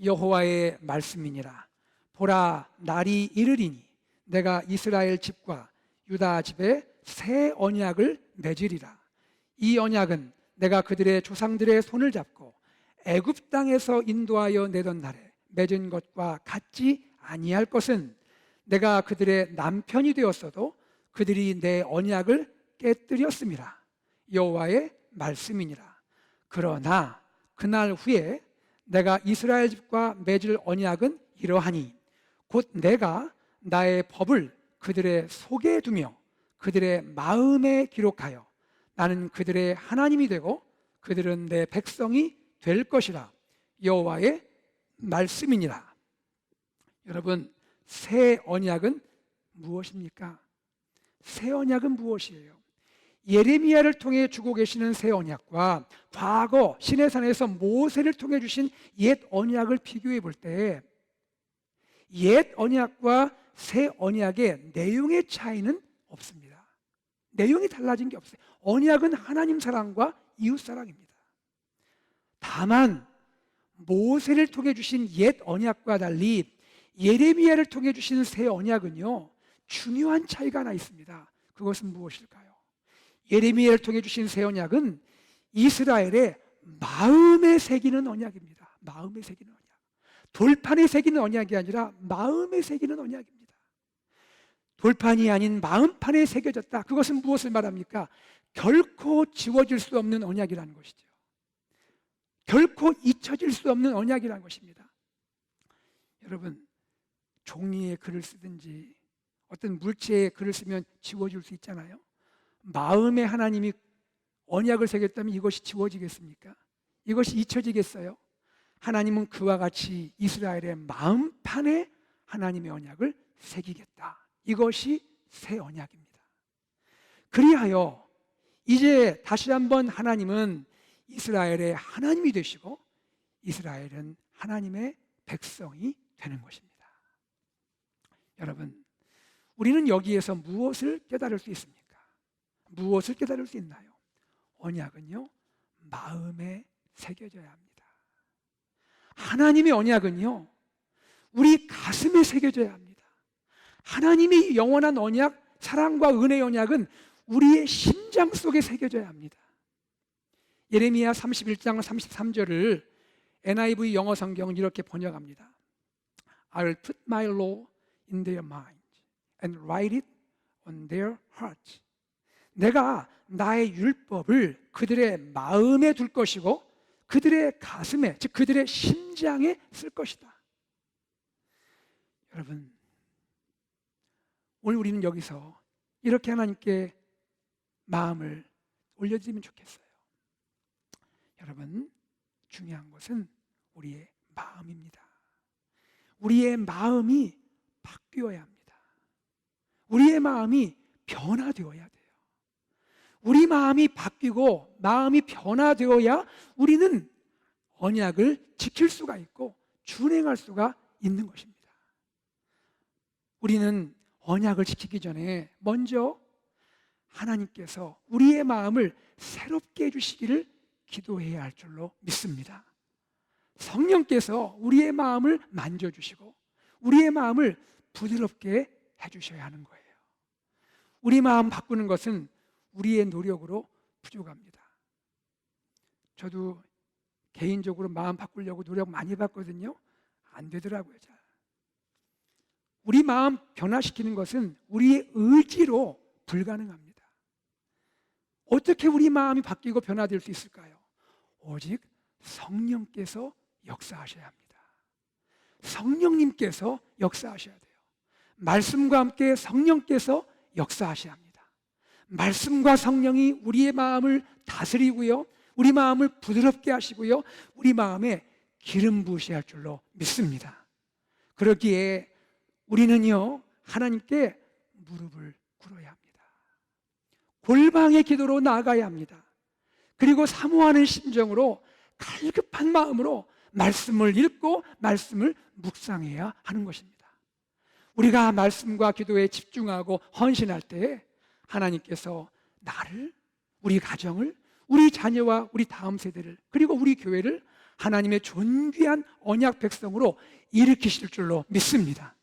여호와의 말씀이니라. 보라, 날이 이르리니 내가 이스라엘 집과 유다 집에 새 언약을 맺으리라. 이 언약은 내가 그들의 조상들의 손을 잡고 애굽 땅에서 인도하여 내던 날에 맺은 것과 같지 아니할 것은, 내가 그들의 남편이 되었어도 그들이 내 언약을 깨뜨렸음이라. 여호와의 말씀이니라. 그러나 그날 후에 내가 이스라엘 집과 맺을 언약은 이러하니, 곧 내가 나의 법을 그들의 속에 두며 그들의 마음에 기록하여 나는 그들의 하나님이 되고 그들은 내 백성이 될 것이라. 여호와의 말씀이니라. 여러분, 새 언약은 무엇입니까? 새 언약은 무엇이에요? 예레미야를 통해 주고 계시는 새 언약과 과거 시내산에서 모세를 통해 주신 옛 언약을 비교해 볼 때 옛 언약과 새 언약의 내용의 차이는 없습니다. 내용이 달라진 게 없어요. 언약은 하나님 사랑과 이웃 사랑입니다. 다만 모세를 통해 주신 옛 언약과 달리 예레미야를 통해 주신 새 언약은요, 중요한 차이가 하나 있습니다. 그것은 무엇일까요? 예레미야를 통해 주신 새 언약은 이스라엘의 마음에 새기는 언약입니다. 마음에 새기는 언약. 돌판에 새기는 언약이 아니라 마음에 새기는 언약입니다. 돌판이 아닌 마음판에 새겨졌다. 그것은 무엇을 말합니까? 결코 지워질 수 없는 언약이라는 것이죠. 결코 잊혀질 수 없는 언약이라는 것입니다. 여러분, 종이에 글을 쓰든지 어떤 물체에 글을 쓰면 지워질 수 있잖아요. 마음에 하나님이 언약을 새겼다면 이것이 지워지겠습니까? 이것이 잊혀지겠어요? 하나님은 그와 같이 이스라엘의 마음판에 하나님의 언약을 새기겠다. 이것이 새 언약입니다. 그리하여 이제 다시 한번 하나님은 이스라엘의 하나님이 되시고 이스라엘은 하나님의 백성이 되는 것입니다. 여러분, 우리는 여기에서 무엇을 깨달을 수 있습니까? 무엇을 깨달을 수 있나요? 언약은요, 마음에 새겨져야 합니다. 하나님의 언약은요, 우리 가슴에 새겨져야 합니다. 하나님의 영원한 언약, 사랑과 은혜의 언약은 우리의 심장 속에 새겨져야 합니다. 예레미야 31장 33절을 NIV 영어 성경은 이렇게 번역합니다. I'll put my law in their mind and write it on their hearts. 내가 나의 율법을 그들의 마음에 둘 것이고 그들의 가슴에, 즉 그들의 심장에 쓸 것이다. 여러분, 오늘 우리는 여기서 이렇게 하나님께 마음을 올려드리면 좋겠어요. 여러분, 중요한 것은 우리의 마음입니다. 우리의 마음이 바뀌어야 합니다. 우리의 마음이 변화되어야 돼요. 우리 마음이 바뀌고 마음이 변화되어야 우리는 언약을 지킬 수가 있고 준행할 수가 있는 것입니다. 우리는 언약을 지키기 전에 먼저 하나님께서 우리의 마음을 새롭게 해주시기를 기도해야 할 줄로 믿습니다. 성령께서 우리의 마음을 만져주시고 우리의 마음을 부드럽게 해주셔야 하는 거예요. 우리 마음 바꾸는 것은 우리의 노력으로 부족합니다. 저도 개인적으로 마음 바꾸려고 노력 많이 봤거든요. 안 되더라고요. 잘. 우리 마음 변화시키는 것은 우리의 의지로 불가능합니다. 어떻게 우리 마음이 바뀌고 변화될 수 있을까요? 오직 성령께서 역사하셔야 합니다. 성령님께서 역사하셔야 돼요. 말씀과 함께 성령께서 역사하셔야 합니다. 말씀과 성령이 우리의 마음을 다스리고요, 우리 마음을 부드럽게 하시고요, 우리 마음에 기름 부으셔야 할 줄로 믿습니다. 그러기에 우리는요, 하나님께 무릎을 꿇어야 합니다. 골방의 기도로 나아가야 합니다. 그리고 사모하는 심정으로 갈급한 마음으로 말씀을 읽고 말씀을 묵상해야 하는 것입니다. 우리가 말씀과 기도에 집중하고 헌신할 때 하나님께서 나를, 우리 가정을, 우리 자녀와 우리 다음 세대를, 그리고 우리 교회를 하나님의 존귀한 언약 백성으로 일으키실 줄로 믿습니다.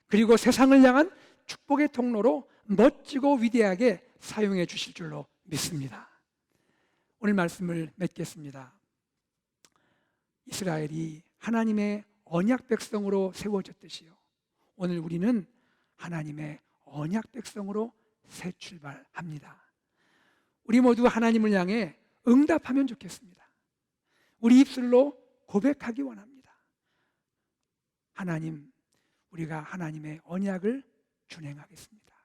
그리고 세상을 향한 축복의 통로로 멋지고 위대하게 사용해 주실 줄로 믿습니다. 오늘 말씀을 맺겠습니다. 이스라엘이 하나님의 언약 백성으로 세워졌듯이요, 오늘 우리는 하나님의 언약 백성으로 새 출발합니다. 우리 모두 하나님을 향해 응답하면 좋겠습니다. 우리 입술로 고백하기 원합니다. 하나님, 우리가 하나님의 언약을 준행하겠습니다.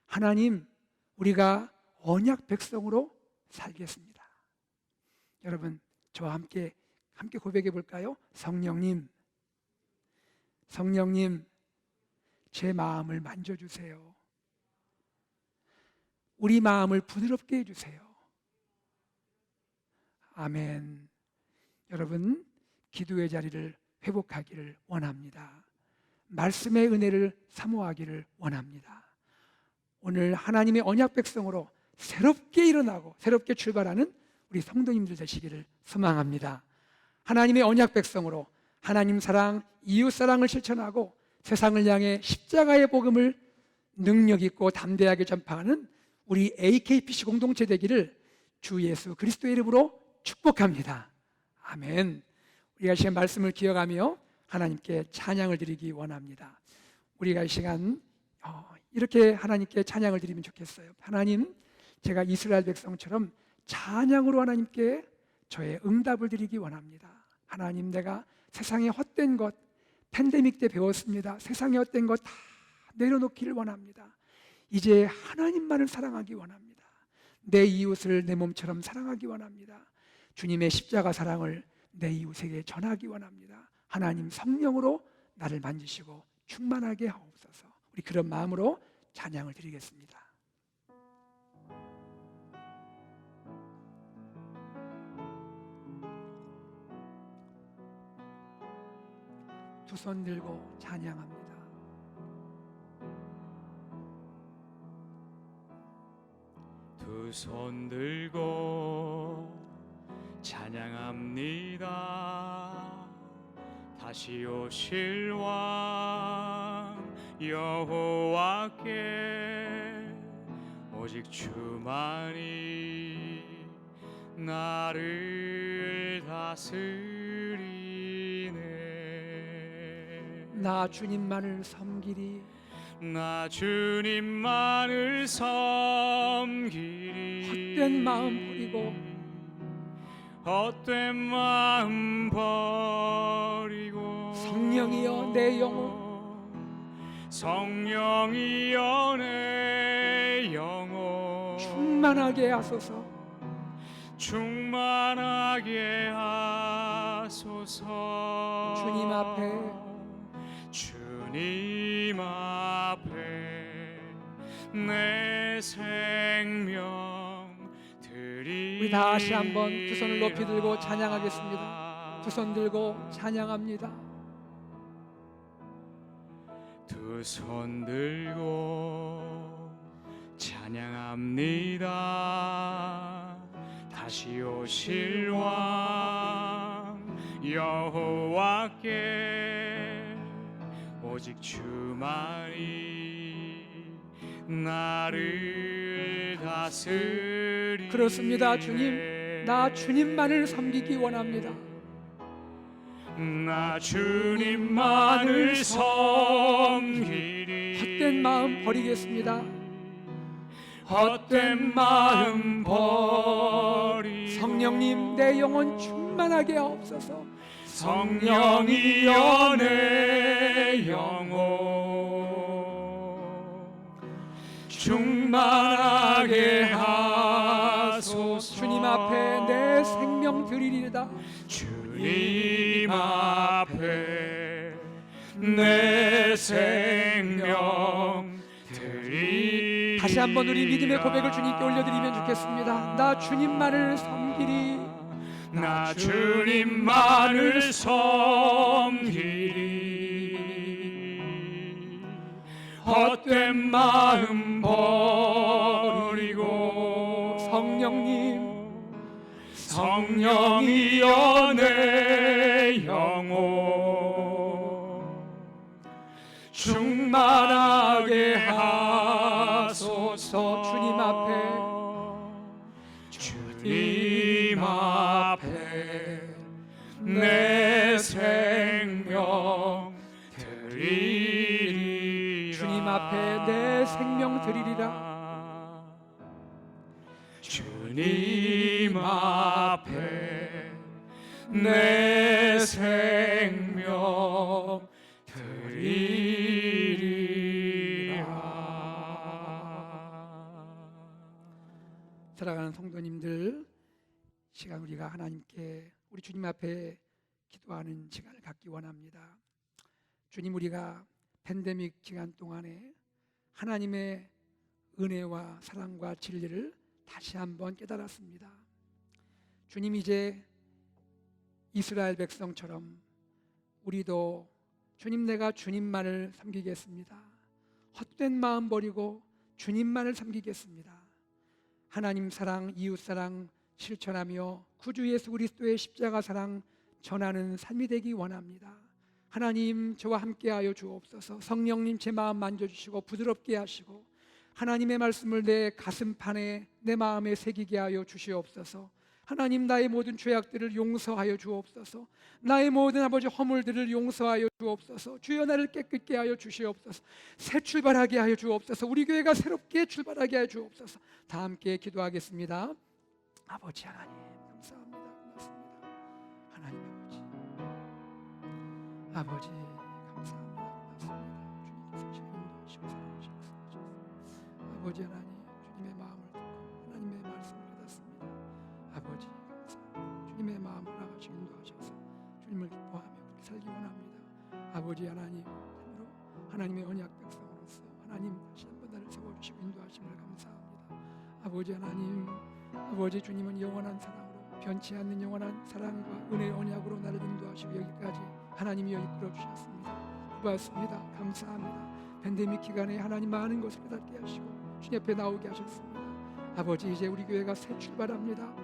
하나님, 우리가 언약 백성으로 살겠습니다. 여러분, 저와 함께 고백해 볼까요? 성령님, 제 마음을 만져주세요. 우리 마음을 부드럽게 해주세요. 아멘. 여러분, 기도의 자리를 회복하기를 원합니다. 말씀의 은혜를 사모하기를 원합니다. 오늘 하나님의 언약 백성으로 새롭게 일어나고 새롭게 출발하는 우리 성도님들 되시기를 소망합니다. 하나님의 언약 백성으로 하나님 사랑, 이웃 사랑을 실천하고 세상을 향해 십자가의 복음을 능력 있고 담대하게 전파하는 우리 AKPC 공동체 되기를 주 예수 그리스도의 이름으로 축복합니다. 아멘. 우리가 이 시간 말씀을 기억하며 하나님께 찬양을 드리기 원합니다. 우리가 이 시간 이렇게 하나님께 찬양을 드리면 좋겠어요. 하나님, 제가 이스라엘 백성처럼 찬양으로 하나님께 저의 응답을 드리기 원합니다. 하나님, 내가 세상의 헛된 것, 팬데믹 때 배웠습니다. 세상의 헛된 것 다 내려놓기를 원합니다. 이제 하나님만을 사랑하기 원합니다. 내 이웃을 내 몸처럼 사랑하기 원합니다. 주님의 십자가 사랑을 내 이웃에게 전하기 원합니다. 하나님, 성령으로 나를 만지시고 충만하게 하옵소서. 우리 그런 마음으로 찬양을 드리겠습니다. 두 손 들고 찬양합니다. 두 손 들고 찬양합니다. 다시 오실 왕 여호와께 오직 주만이 나를 다스리네. 나 주님만을 섬기리. 나 주님만을 섬기리. 헛된 마음 버리고 헛된 마음 버리고 성령이여 내 영혼, 성령이여 내 영혼 충만하게 하소서. 충만하게 하소서. 주님 앞에 주님 앞에 내 생명 드리. 우리 다시 한번 두 손을 높이 들고 찬양하겠습니다. 두 손 들고 찬양합니다. 두 손 들고 찬양합니다. 다시 오실 왕 여호와께 오직 주만이 나를 다스리네. 그렇습니다, 주님. 나 주님만을 섬기기 원합니다. 나 주님만을 섬기리. 헛된 마음 버리겠습니다. 헛된 마음 버리고 성령님, 내 영혼 충만하게 하옵소서. 성령이여 내 영혼 충만하게 하소서. 주님 앞에 내 생명 드리리다. 주님 앞에 내 생명 드리리. 다시 한번 우리 믿음의 고백을 주님께 올려드리면 좋겠습니다. 나 주님만을 섬기리. 나 주님만을 섬기리. 헛된 마음 버리고 성령이여 내 영혼 충만하게 하소서. 주님 앞에 내 생명 드리리라. 주님 앞에 내 생명 드리리라. 주님 앞에 내 생명 드리리라. 사랑하는 성도님들, 시간 우리가 하나님께 우리 주님 앞에 기도하는 시간을 갖기 원합니다. 주님, 우리가 팬데믹 기간 동안에 하나님의 은혜와 사랑과 진리를 다시 한번 깨달았습니다. 주님, 이제 이스라엘 백성처럼 우리도 주님, 내가 주님만을 섬기겠습니다. 헛된 마음 버리고 주님만을 섬기겠습니다. 하나님 사랑, 이웃 사랑 실천하며 구주 예수 그리스도의 십자가 사랑 전하는 삶이 되기 원합니다. 하나님, 저와 함께하여 주옵소서. 성령님, 제 마음 만져주시고 부드럽게 하시고 하나님의 말씀을 내 가슴판에 내 마음에 새기게 하여 주시옵소서. 하나님, 나의 모든 죄악들을 용서하여 주옵소서. 나의 모든 아버지 허물들을 용서하여 주옵소서. 주여, 나를 깨끗게 하여 주시옵소서. 새 출발하게 하여 주옵소서. 우리 교회가 새롭게 출발하게 하여 주옵소서. 다 함께 기도하겠습니다. 아버지 하나님, 감사합니다. 고맙습니다. 하나님 아버지 감사합니다. 고맙습니다. 주님께서 인도하시고 사랑하시옵소서. 아버지 하나님, 주님의 마음을 듣고 하나님의 말씀을 깨닫습니다. 아버지 감사합니다. 주님의 마음을 나가시고 인도하셔서 주님을 기뻐하며 그렇게 살기 원합니다. 아버지 하나님, 참으로 하나님의 언약 백성으로서 하나님 다시 한번 나를 세워주시고 인도하심을 감사합니다. 아버지 하나님, 아버지 주님은 영원한 사랑으로 변치 않는 영원한 사랑과 은혜의 언약으로 나를 인도하시고 여기까지 하나님이 이끌어 주셨습니다. 고맙습니다. 감사합니다. 팬데믹 기간에 하나님 많은 것을 깨닫게 하시고 주님 앞에 나오게 하셨습니다. 아버지, 이제 우리 교회가 새 출발합니다.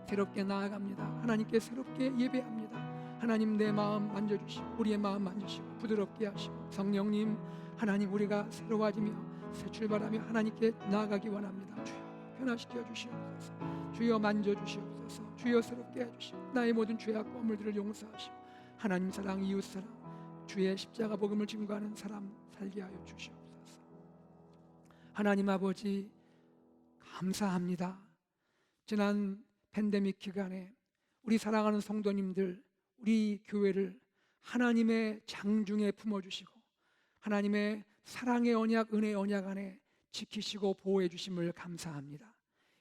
새롭게 나아갑니다. 하나님께 새롭게 예배합니다. 하나님, 내 마음 만져주시고 우리의 마음 만지시고 부드럽게 하시고 성령님, 하나님, 우리가 새로워지며 새 출발하며 하나님께 나아가기 원합니다. 주여 변화시켜 주시옵소서. 주여 만져주시옵소서. 주여 새롭게 해주시고 나의 모든 죄악과 허물들을 용서하시고 하나님 사랑, 이웃 사랑, 주의 십자가 복음을 증거하는 사람 살게 하여 주시옵소서. 하나님 아버지 감사합니다. 지난 팬데믹 기간에 우리 사랑하는 성도님들, 우리 교회를 하나님의 장중에 품어주시고 하나님의 사랑의 언약, 은혜의 언약 안에 지키시고 보호해 주심을 감사합니다.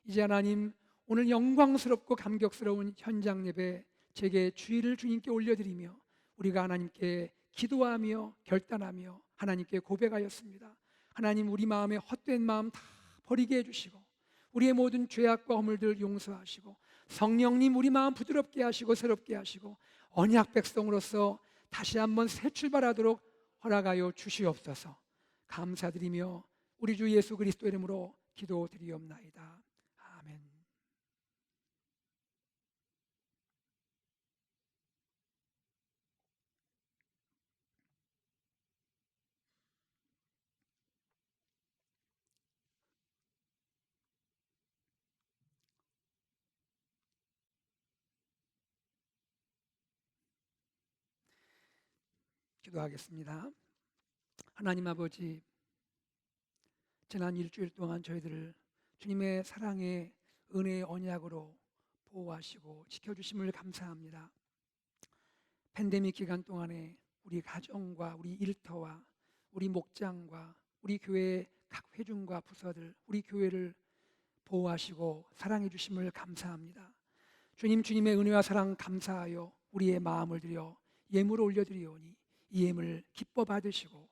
이제 하나님, 오늘 영광스럽고 감격스러운 현장 예배 제게 주의를 주님께 올려드리며 우리가 하나님께 기도하며 결단하며 하나님께 고백하였습니다. 하나님, 우리 마음에 헛된 마음 다 버리게 해주시고 우리의 모든 죄악과 허물들 용서하시고 성령님, 우리 마음 부드럽게 하시고 새롭게 하시고 언약 백성으로서 다시 한번 새 출발하도록 허락하여 주시옵소서. 감사드리며 우리 주 예수 그리스도 이름으로 기도드리옵나이다. 아멘. 기도하겠습니다. 하나님 아버지, 지난 일주일 동안 저희들을 주님의 사랑의 은혜의 언약으로 보호하시고 지켜주심을 감사합니다. 팬데믹 기간 동안에 우리 가정과 우리 일터와 우리 목장과 우리 교회의 각 회중과 부서들, 우리 교회를 보호하시고 사랑해 주심을 감사합니다. 주님, 주님의 은혜와 사랑 감사하여 우리의 마음을 드려 예물을 올려드리오니 이 예물 기뻐 받으시고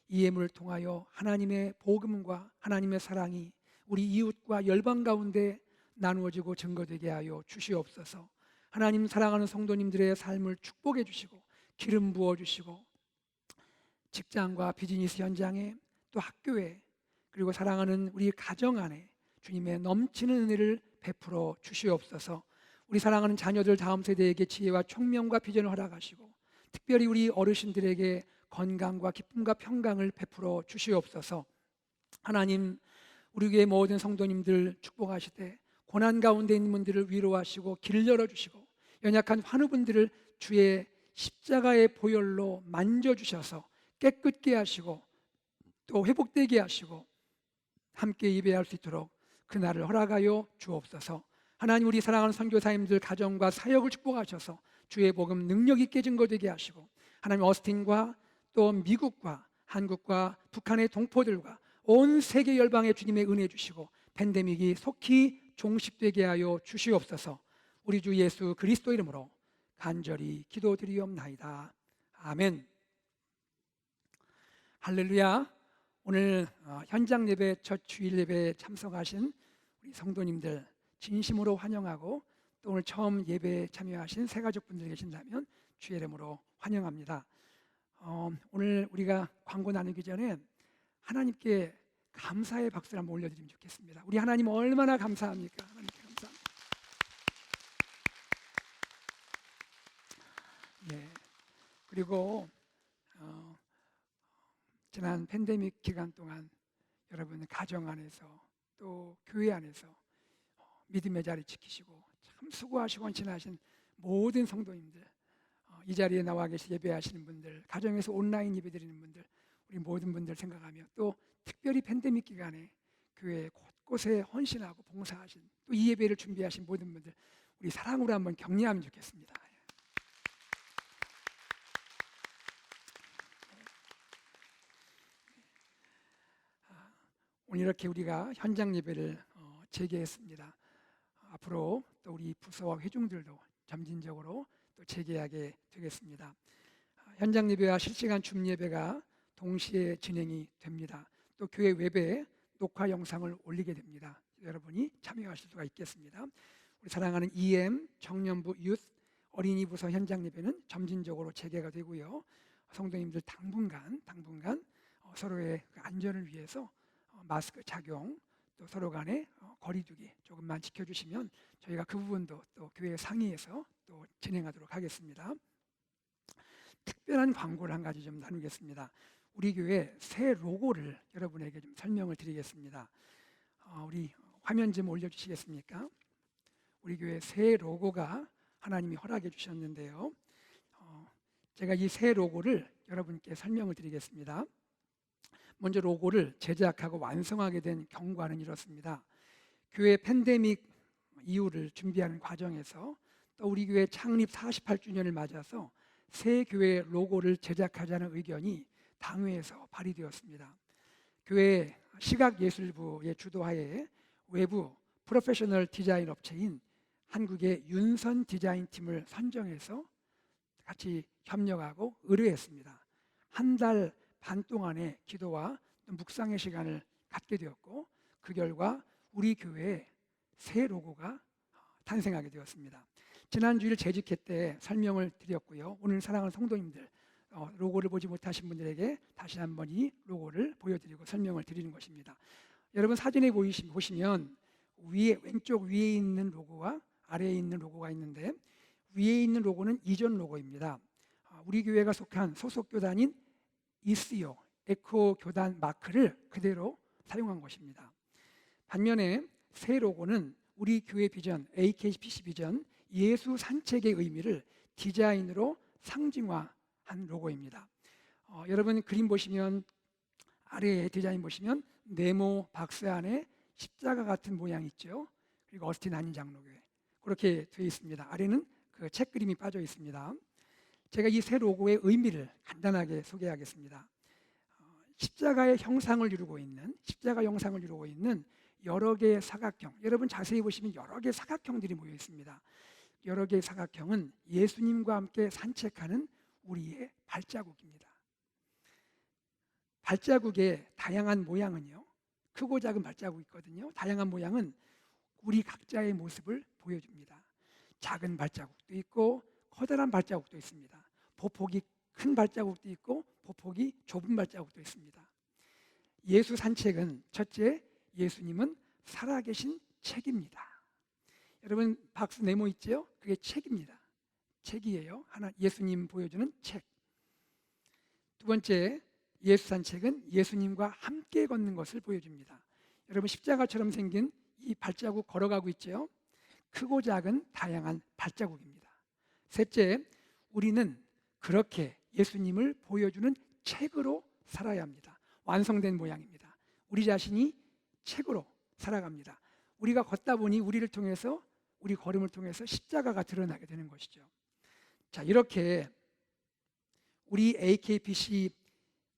이 예물을 통하여 하나님의 복음과 하나님의 사랑이 우리 이웃과 열방 가운데 나누어지고 증거되게 하여 주시옵소서. 하나님 사랑하는 성도님들의 삶을 축복해 주시고 기름 부어 주시고 직장과 비즈니스 현장에 또 학교에 그리고 사랑하는 우리 가정 안에 주님의 넘치는 은혜를 베풀어 주시옵소서. 우리 사랑하는 자녀들 다음 세대에게 지혜와 총명과 비전을 허락하시고 특별히 우리 어르신들에게 건강과 기쁨과 평강을 베풀어 주시옵소서. 하나님, 우리 교회 모든 성도님들 축복하시되 고난 가운데 있는 분들을 위로하시고 길 열어주시고 연약한 환우분들을 주의 십자가의 보혈로 만져주셔서 깨끗게 하시고 또 회복되게 하시고 함께 예배할 수 있도록 그날을 허락하여 주옵소서. 하나님, 우리 사랑하는 선교사님들 가정과 사역을 축복하셔서 주의 복음 능력 있게 증거되게 하시고 하나님, 어스틴과 또 미국과 한국과 북한의 동포들과 온 세계 열방에 주님의 은혜 주시고 팬데믹이 속히 종식되게 하여 주시옵소서. 우리 주 예수 그리스도 이름으로 간절히 기도드리옵나이다. 아멘. 할렐루야. 오늘 현장 예배 첫 주일 예배에 참석하신 우리 성도님들 진심으로 환영하고 또 오늘 처음 예배에 참여하신 새가족분들 계신다면 주의 이름으로 환영합니다. 오늘 우리가 광고 나누기 전에 하나님께 감사의 박수를 한번 올려드리면 좋겠습니다. 우리 하나님 얼마나 감사합니까? 하나님께 감사합니다. 예. 그리고 지난 팬데믹 기간 동안 여러분 가정 안에서 또 교회 안에서 믿음의 자리 지키시고 참 수고하시고 헌신하신 모든 성도님들, 이 자리에 나와 계시 예배하시는 분들, 가정에서 온라인 예배드리는 분들, 우리 모든 분들 생각하며 또 특별히 팬데믹 기간에 교회 곳곳에 헌신하고 봉사하신 또 이 예배를 준비하신 모든 분들 우리 사랑으로 한번 격려하면 좋겠습니다. 오늘 이렇게 우리가 현장 예배를 재개했습니다. 앞으로 또 우리 부서와 회중들도 점진적으로 또 재개하게 되겠습니다. 현장 예배와 실시간 줌 예배가 동시에 진행이 됩니다. 또 교회 웹에 녹화 영상을 올리게 됩니다. 여러분이 참여하실 수가 있겠습니다. 우리 사랑하는 EM 청년부 유스 어린이 부서 현장 예배는 점진적으로 재개가 되고요. 성도님들 당분간 서로의 안전을 위해서 마스크 착용 또 서로 간의 거리두기 조금만 지켜주시면 저희가 그 부분도 또 교회 상의해서 또 진행하도록 하겠습니다. 특별한 광고를 한 가지 좀 나누겠습니다. 우리 교회 새 로고를 여러분에게 좀 설명을 드리겠습니다. 우리 화면 좀 올려주시겠습니까? 우리 교회 새 로고가 하나님이 허락해 주셨는데요. 제가 이 새 로고를 여러분께 설명을 드리겠습니다. 먼저 로고를 제작하고 완성하게 된 경과는 이렇습니다. 교회 팬데믹 이후를 준비하는 과정에서 또 우리 교회 창립 48주년을 맞아서 새 교회 로고를 제작하자는 의견이 당회에서 발의되었습니다. 교회 시각예술부의 주도하에 외부 프로페셔널 디자인 업체인 한국의 윤선 디자인팀을 선정해서 같이 협력하고 의뢰했습니다. 한 달 반 동안의 기도와 묵상의 시간을 갖게 되었고 그 결과 우리 교회에 새 로고가 탄생하게 되었습니다. 지난주일 재직회 때 설명을 드렸고요. 오늘 사랑하는 성도님들 로고를 보지 못하신 분들에게 다시 한번 이 로고를 보여드리고 설명을 드리는 것입니다. 여러분 사진에 보시면 왼쪽 위에 있는 로고와 아래에 있는 로고가 있는데 위에 있는 로고는 이전 로고입니다. 우리 교회가 속한 소속 교단인 이스요 에코 교단 마크를 그대로 사용한 것입니다. 반면에 새 로고는 우리 교회 비전 AKPC 비전 예수 산책의 의미를 디자인으로 상징화한 로고입니다. 여러분 그림 보시면 아래에 디자인 보시면 네모 박스 안에 십자가 같은 모양 있죠. 그리고 어스틴 한인 장로교회 그렇게 되어 있습니다. 아래는 그 책 그림이 빠져 있습니다. 제가 이 새 로고의 의미를 간단하게 소개하겠습니다. 십자가의 형상을 이루고 있는 십자가 형상을 이루고 있는 여러 개의 사각형, 여러분 자세히 보시면 여러 개의 사각형들이 모여 있습니다. 여러 개의 사각형은 예수님과 함께 산책하는 우리의 발자국입니다. 발자국의 다양한 모양은요, 크고 작은 발자국이 있거든요. 다양한 모양은 우리 각자의 모습을 보여줍니다. 작은 발자국도 있고 커다란 발자국도 있습니다. 보폭이 큰 발자국도 있고 보폭이 좁은 발자국도 있습니다. 예수 산책은 첫째, 예수님은 살아계신 책입니다. 여러분 박스 네모 있죠? 그게 책입니다. 책이에요. 하나 예수님 보여주는 책. 두 번째, 예수 산책은 예수님과 함께 걷는 것을 보여줍니다. 여러분 십자가처럼 생긴 이 발자국 걸어가고 있죠? 크고 작은 다양한 발자국입니다. 셋째, 우리는 그렇게 예수님을 보여주는 책으로 살아야 합니다. 완성된 모양입니다. 우리 자신이 책으로 살아갑니다. 우리가 걷다 보니 우리를 통해서 우리 걸음을 통해서 십자가가 드러나게 되는 것이죠. 자, 이렇게 우리 AKPC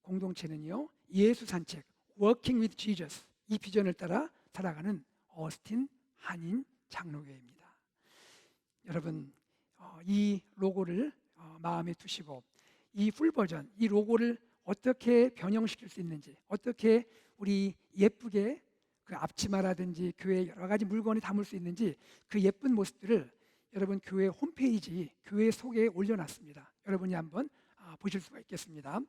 공동체는요, 예수 산책, Walking with Jesus 이 비전을 따라 살아가는 어스틴 한인 장로교회입니다. 여러분 이 로고를 마음에 두시고 이 풀 버전, 이 로고를 어떻게 변형시킬 수 있는지, 어떻게 우리 예쁘게 그 앞치마라든지 교회 여러 가지 물건을 담을 수 있는지 그 예쁜 모습들을 여러분 교회 홈페이지, 교회 소개에 올려놨습니다. 여러분이 한번 보실 수가 있겠습니다.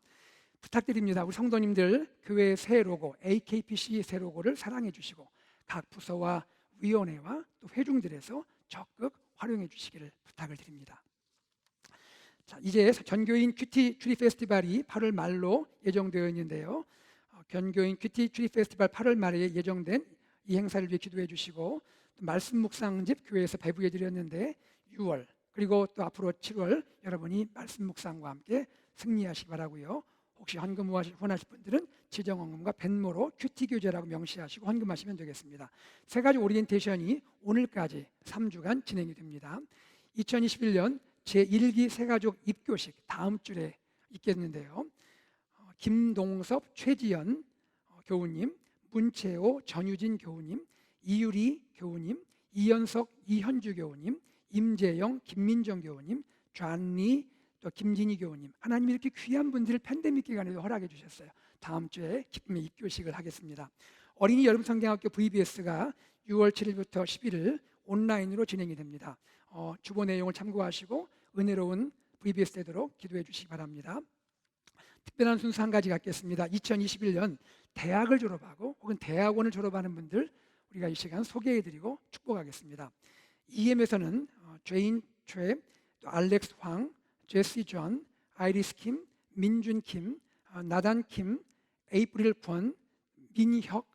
부탁드립니다. 우리 성도님들 교회의 새 로고, AKPC 새 로고를 사랑해 주시고 각 부서와 위원회와 또 회중들에서 적극 활용해 주시기를 부탁을 드립니다. 자, 이제 전교인 큐티 추리 페스티벌이 8월 말로 예정되어 있는데요. 전교인 큐티 추리 페스티벌 8월 말에 예정된 이 행사를 위해 기도해 주시고 또 말씀 묵상집 교회에서 배부해 드렸는데 6월 그리고 또 앞으로 7월 여러분이 말씀 묵상과 함께 승리하시기 바라고요. 혹시 헌금 원하실 분들은 지정 헌금과 벤모로 큐티 교제라고 명시하시고 헌금하시면 되겠습니다. 세 가지 오리엔테이션이 오늘까지 3주간 진행이 됩니다. 2021년 제1기 새가족 입교식 다음 주에 있겠는데요. 김동섭, 최지연 교우님, 문채호, 전유진 교우님, 이유리 교우님, 이연석, 이현주 교우님, 임재영, 김민정 교우님, 좌리 또 김진희 교우님, 하나님이 이렇게 귀한 분들을 팬데믹 기간에도 허락해 주셨어요. 다음 주에 기쁨의 입교식을 하겠습니다. 어린이 여름 성경학교 VBS가 6월 7일부터 11일 온라인으로 진행이 됩니다. 주보 내용을 참고하시고 은혜로운 VBS 되도록 기도해 주시기 바랍니다. 특별한 순서 한 가지 갖겠습니다. 2021년 대학을 졸업하고 혹은 대학원을 졸업하는 분들 우리가 이 시간 소개해드리고 축복하겠습니다. EM에서는 죄인 최, 또 알렉스 황, 제시 존, 아이리스 킴, 민준 킴, 나단 킴, 에이프릴 권, 민혁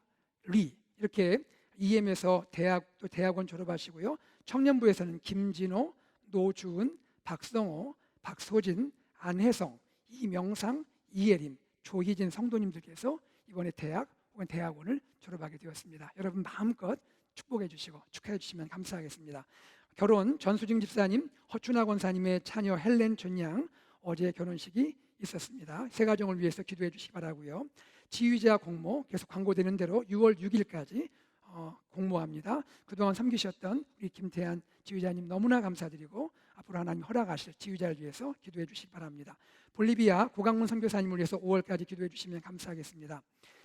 리 이렇게 EM에서 대학 또 대학원 졸업하시고요. 청년부에서는 김진호, 노주은, 박성호, 박소진, 안혜성, 이명상, 이예림, 조희진 성도님들께서 이번에 대학 혹은 대학원을 졸업하게 되었습니다. 여러분 마음껏 축복해 주시고 축하해 주시면 감사하겠습니다. 결혼 전수진 집사님, 허춘아 권사님의 자녀 헬렌 전양 어제 결혼식이 있었습니다. 새 가정을 위해서 기도해 주시기 바라고요. 지휘자 공모 계속 광고되는 대로 6월 6일까지 공모합니다. 그동안 섬기셨던 우리 김태한 지휘자님 너무나 감사드리고 앞으로 하나님 허락하실 지휘자를 위해서 기도해 주시기 바랍니다. 볼리비아 고강문 선교사님을 위해서 5월까지 기도해 주시면 감사하겠습니다.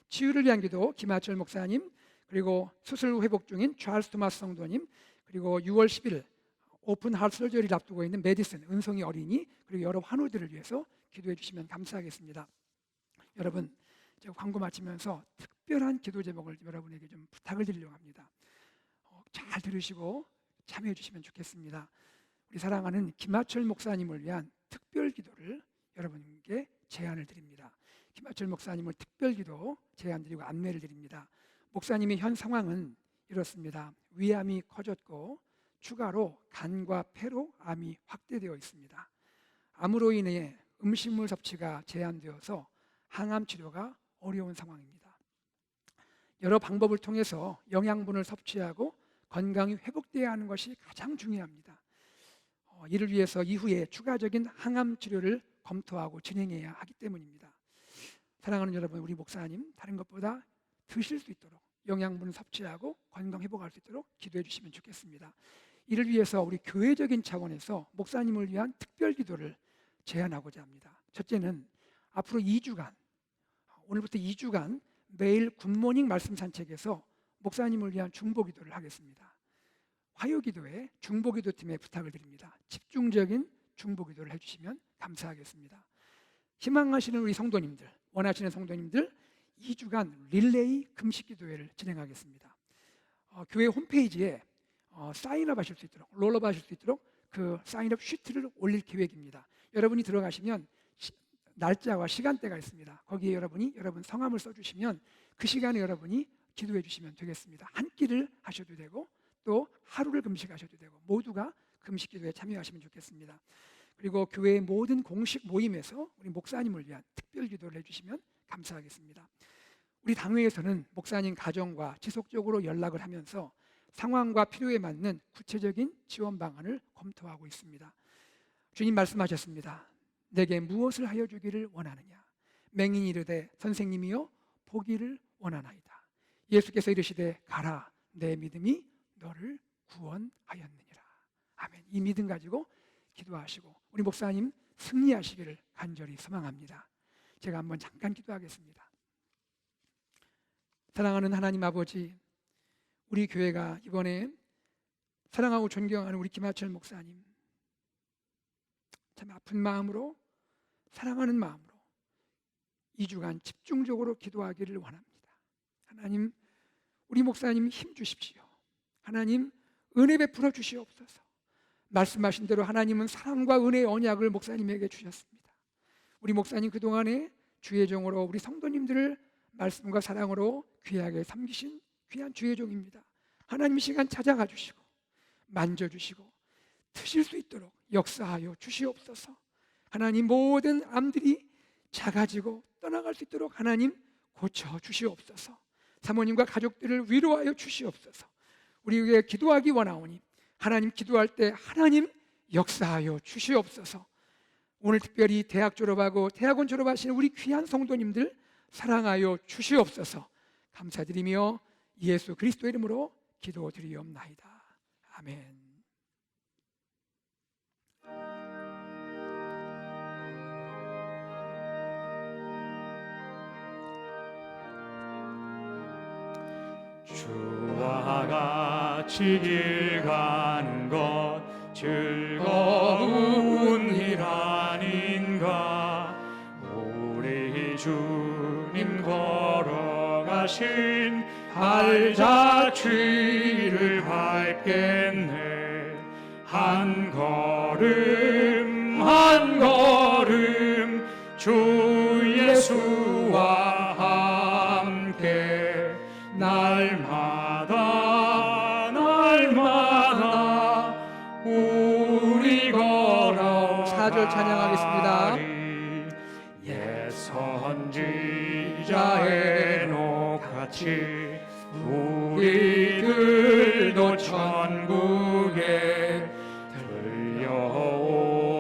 치유를 위한 기도 김하철 목사님, 그리고 수술 후 회복 중인 찰스 토마스 성도님, 그리고 6월 10일 오픈 하트 설저리를 앞두고 있는 메디슨 은송이 어린이, 그리고 여러 환우들을 위해서 기도해 주시면 감사하겠습니다. 여러분 제가 광고 마치면서 특별한 기도 제목을 여러분에게 좀 부탁을 드리려고 합니다. 잘 들으시고 참여해 주시면 좋겠습니다. 우리 사랑하는 김하철 목사님을 위한 특별 기도를 여러분께 제안을 드립니다. 김하철 목사님을 특별 기도 제안 드리고 안내를 드립니다. 목사님의 현 상황은 이렇습니다. 위암이 커졌고 추가로 간과 폐로 암이 확대되어 있습니다. 암으로 인해 음식물 섭취가 제한되어서 항암 치료가 어려운 상황입니다. 여러 방법을 통해서 영양분을 섭취하고 건강이 회복돼야 하는 것이 가장 중요합니다. 이를 위해서 이후에 추가적인 항암 치료를 검토하고 진행해야 하기 때문입니다. 사랑하는 여러분, 우리 목사님 다른 것보다 드실 수 있도록 영양분을 섭취하고 건강 회복할 수 있도록 기도해 주시면 좋겠습니다. 이를 위해서 우리 교회적인 차원에서 목사님을 위한 특별 기도를 제안하고자 합니다. 첫째는 앞으로 2주간, 오늘부터 2주간 매일 굿모닝 말씀 산책에서 목사님을 위한 중보 기도를 하겠습니다. 화요기도회 중보기도팀에 부탁을 드립니다. 집중적인 중보기도를 해주시면 감사하겠습니다. 희망하시는 우리 성도님들, 원하시는 성도님들 2주간 릴레이 금식기도회를 진행하겠습니다. 교회 홈페이지에 사인업 하실 수 있도록, 롤업 하실 수 있도록 그 사인업 시트를 올릴 계획입니다. 여러분이 들어가시면 날짜와 시간대가 있습니다. 거기에 여러분 성함을 써주시면 그 시간에 여러분이 기도해 주시면 되겠습니다. 한 끼를 하셔도 되고 또 하루를 금식하셔도 되고 모두가 금식기도에 참여하시면 좋겠습니다. 그리고 교회의 모든 공식 모임에서 우리 목사님을 위한 특별 기도를 해주시면 감사하겠습니다. 우리 당회에서는 목사님 가정과 지속적으로 연락을 하면서 상황과 필요에 맞는 구체적인 지원 방안을 검토하고 있습니다. 주님 말씀하셨습니다. 내게 무엇을 하여 주기를 원하느냐? 맹인이 이르되 선생님이여 보기를 원하나이다. 예수께서 이르시되 가라, 내 믿음이 너를 구원하였느니라. 아멘. 이 믿음 가지고 기도하시고 우리 목사님 승리하시기를 간절히 소망합니다. 제가 한번 잠깐 기도하겠습니다. 사랑하는 하나님 아버지, 우리 교회가 이번에 사랑하고 존경하는 우리 김하철 목사님 참 아픈 마음으로, 사랑하는 마음으로 2주간 집중적으로 기도하기를 원합니다. 하나님, 우리 목사님 힘 주십시오. 하나님, 은혜 베풀어 주시옵소서. 말씀하신 대로 하나님은 사랑과 은혜의 언약을 목사님에게 주셨습니다. 우리 목사님 그동안에 주의 종으로 우리 성도님들을 말씀과 사랑으로 귀하게 섬기신 귀한 주의 종입니다. 하나님 시간 찾아가 주시고 만져주시고 드실 수 있도록 역사하여 주시옵소서. 하나님, 모든 암들이 작아지고 떠나갈 수 있도록 하나님 고쳐 주시옵소서. 사모님과 가족들을 위로하여 주시옵소서. 우리에게 기도하기 원하오니 하나님, 기도할 때 하나님 역사하여 주시옵소서. 오늘 특별히 대학 졸업하고 대학원 졸업하시는 우리 귀한 성도님들 사랑하여 주시옵소서. 감사드리며 예수 그리스도의 이름으로 기도드리옵나이다. 아멘. 주와 같이 길 가는 것 즐거운 일 아닌가. 우리 주님 걸어가신 발자취를 밟겠네. 한 걸음 한 걸음 주 예수와 함께 날마다 날마다 우리 걸어 4절 찬양하겠습니다. 옛 선지자의 녹같이 우리들도 천국에 들려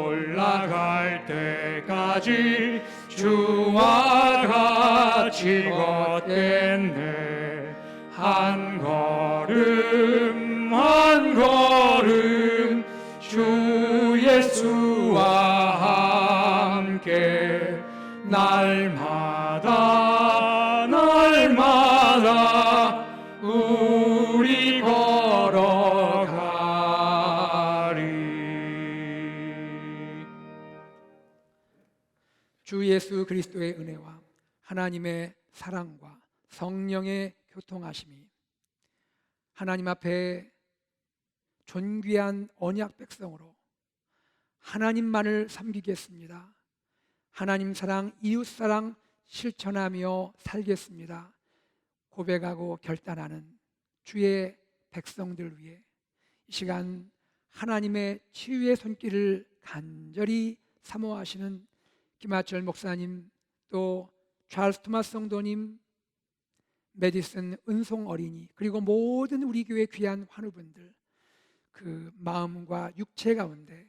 올라갈 때까지 주와 같이 걷겠네. 한 걸음 한 걸음 주 예수와 함께 날마다 날마다 우리 걸어가리. 주 예수 그리스도의 은혜와 하나님의 사랑과 성령의 교통하심이 하나님 앞에 존귀한 언약 백성으로 하나님만을 섬기겠습니다. 하나님 사랑, 이웃 사랑 실천하며 살겠습니다. 고백하고 결단하는 주의 백성들 위해 이 시간 하나님의 치유의 손길을 간절히 사모하시는 김하철 목사님, 또 찰스 토마스 성도님, 메디슨 은송 어린이, 그리고 모든 우리 교회 귀한 환우분들, 그 마음과 육체 가운데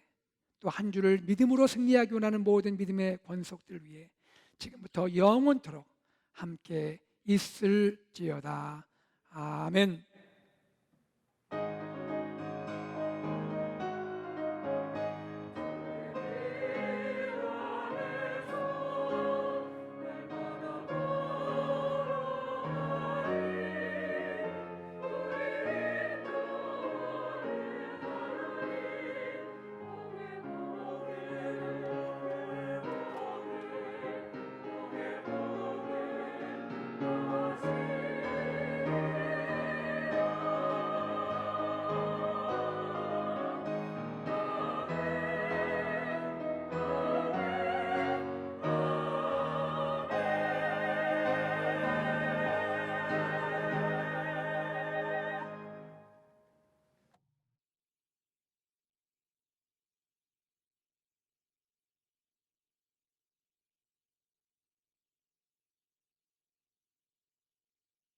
또 한 주를 믿음으로 승리하기 원하는 모든 믿음의 권속들 위해 지금부터 영원토록 함께 있을지어다. 아멘.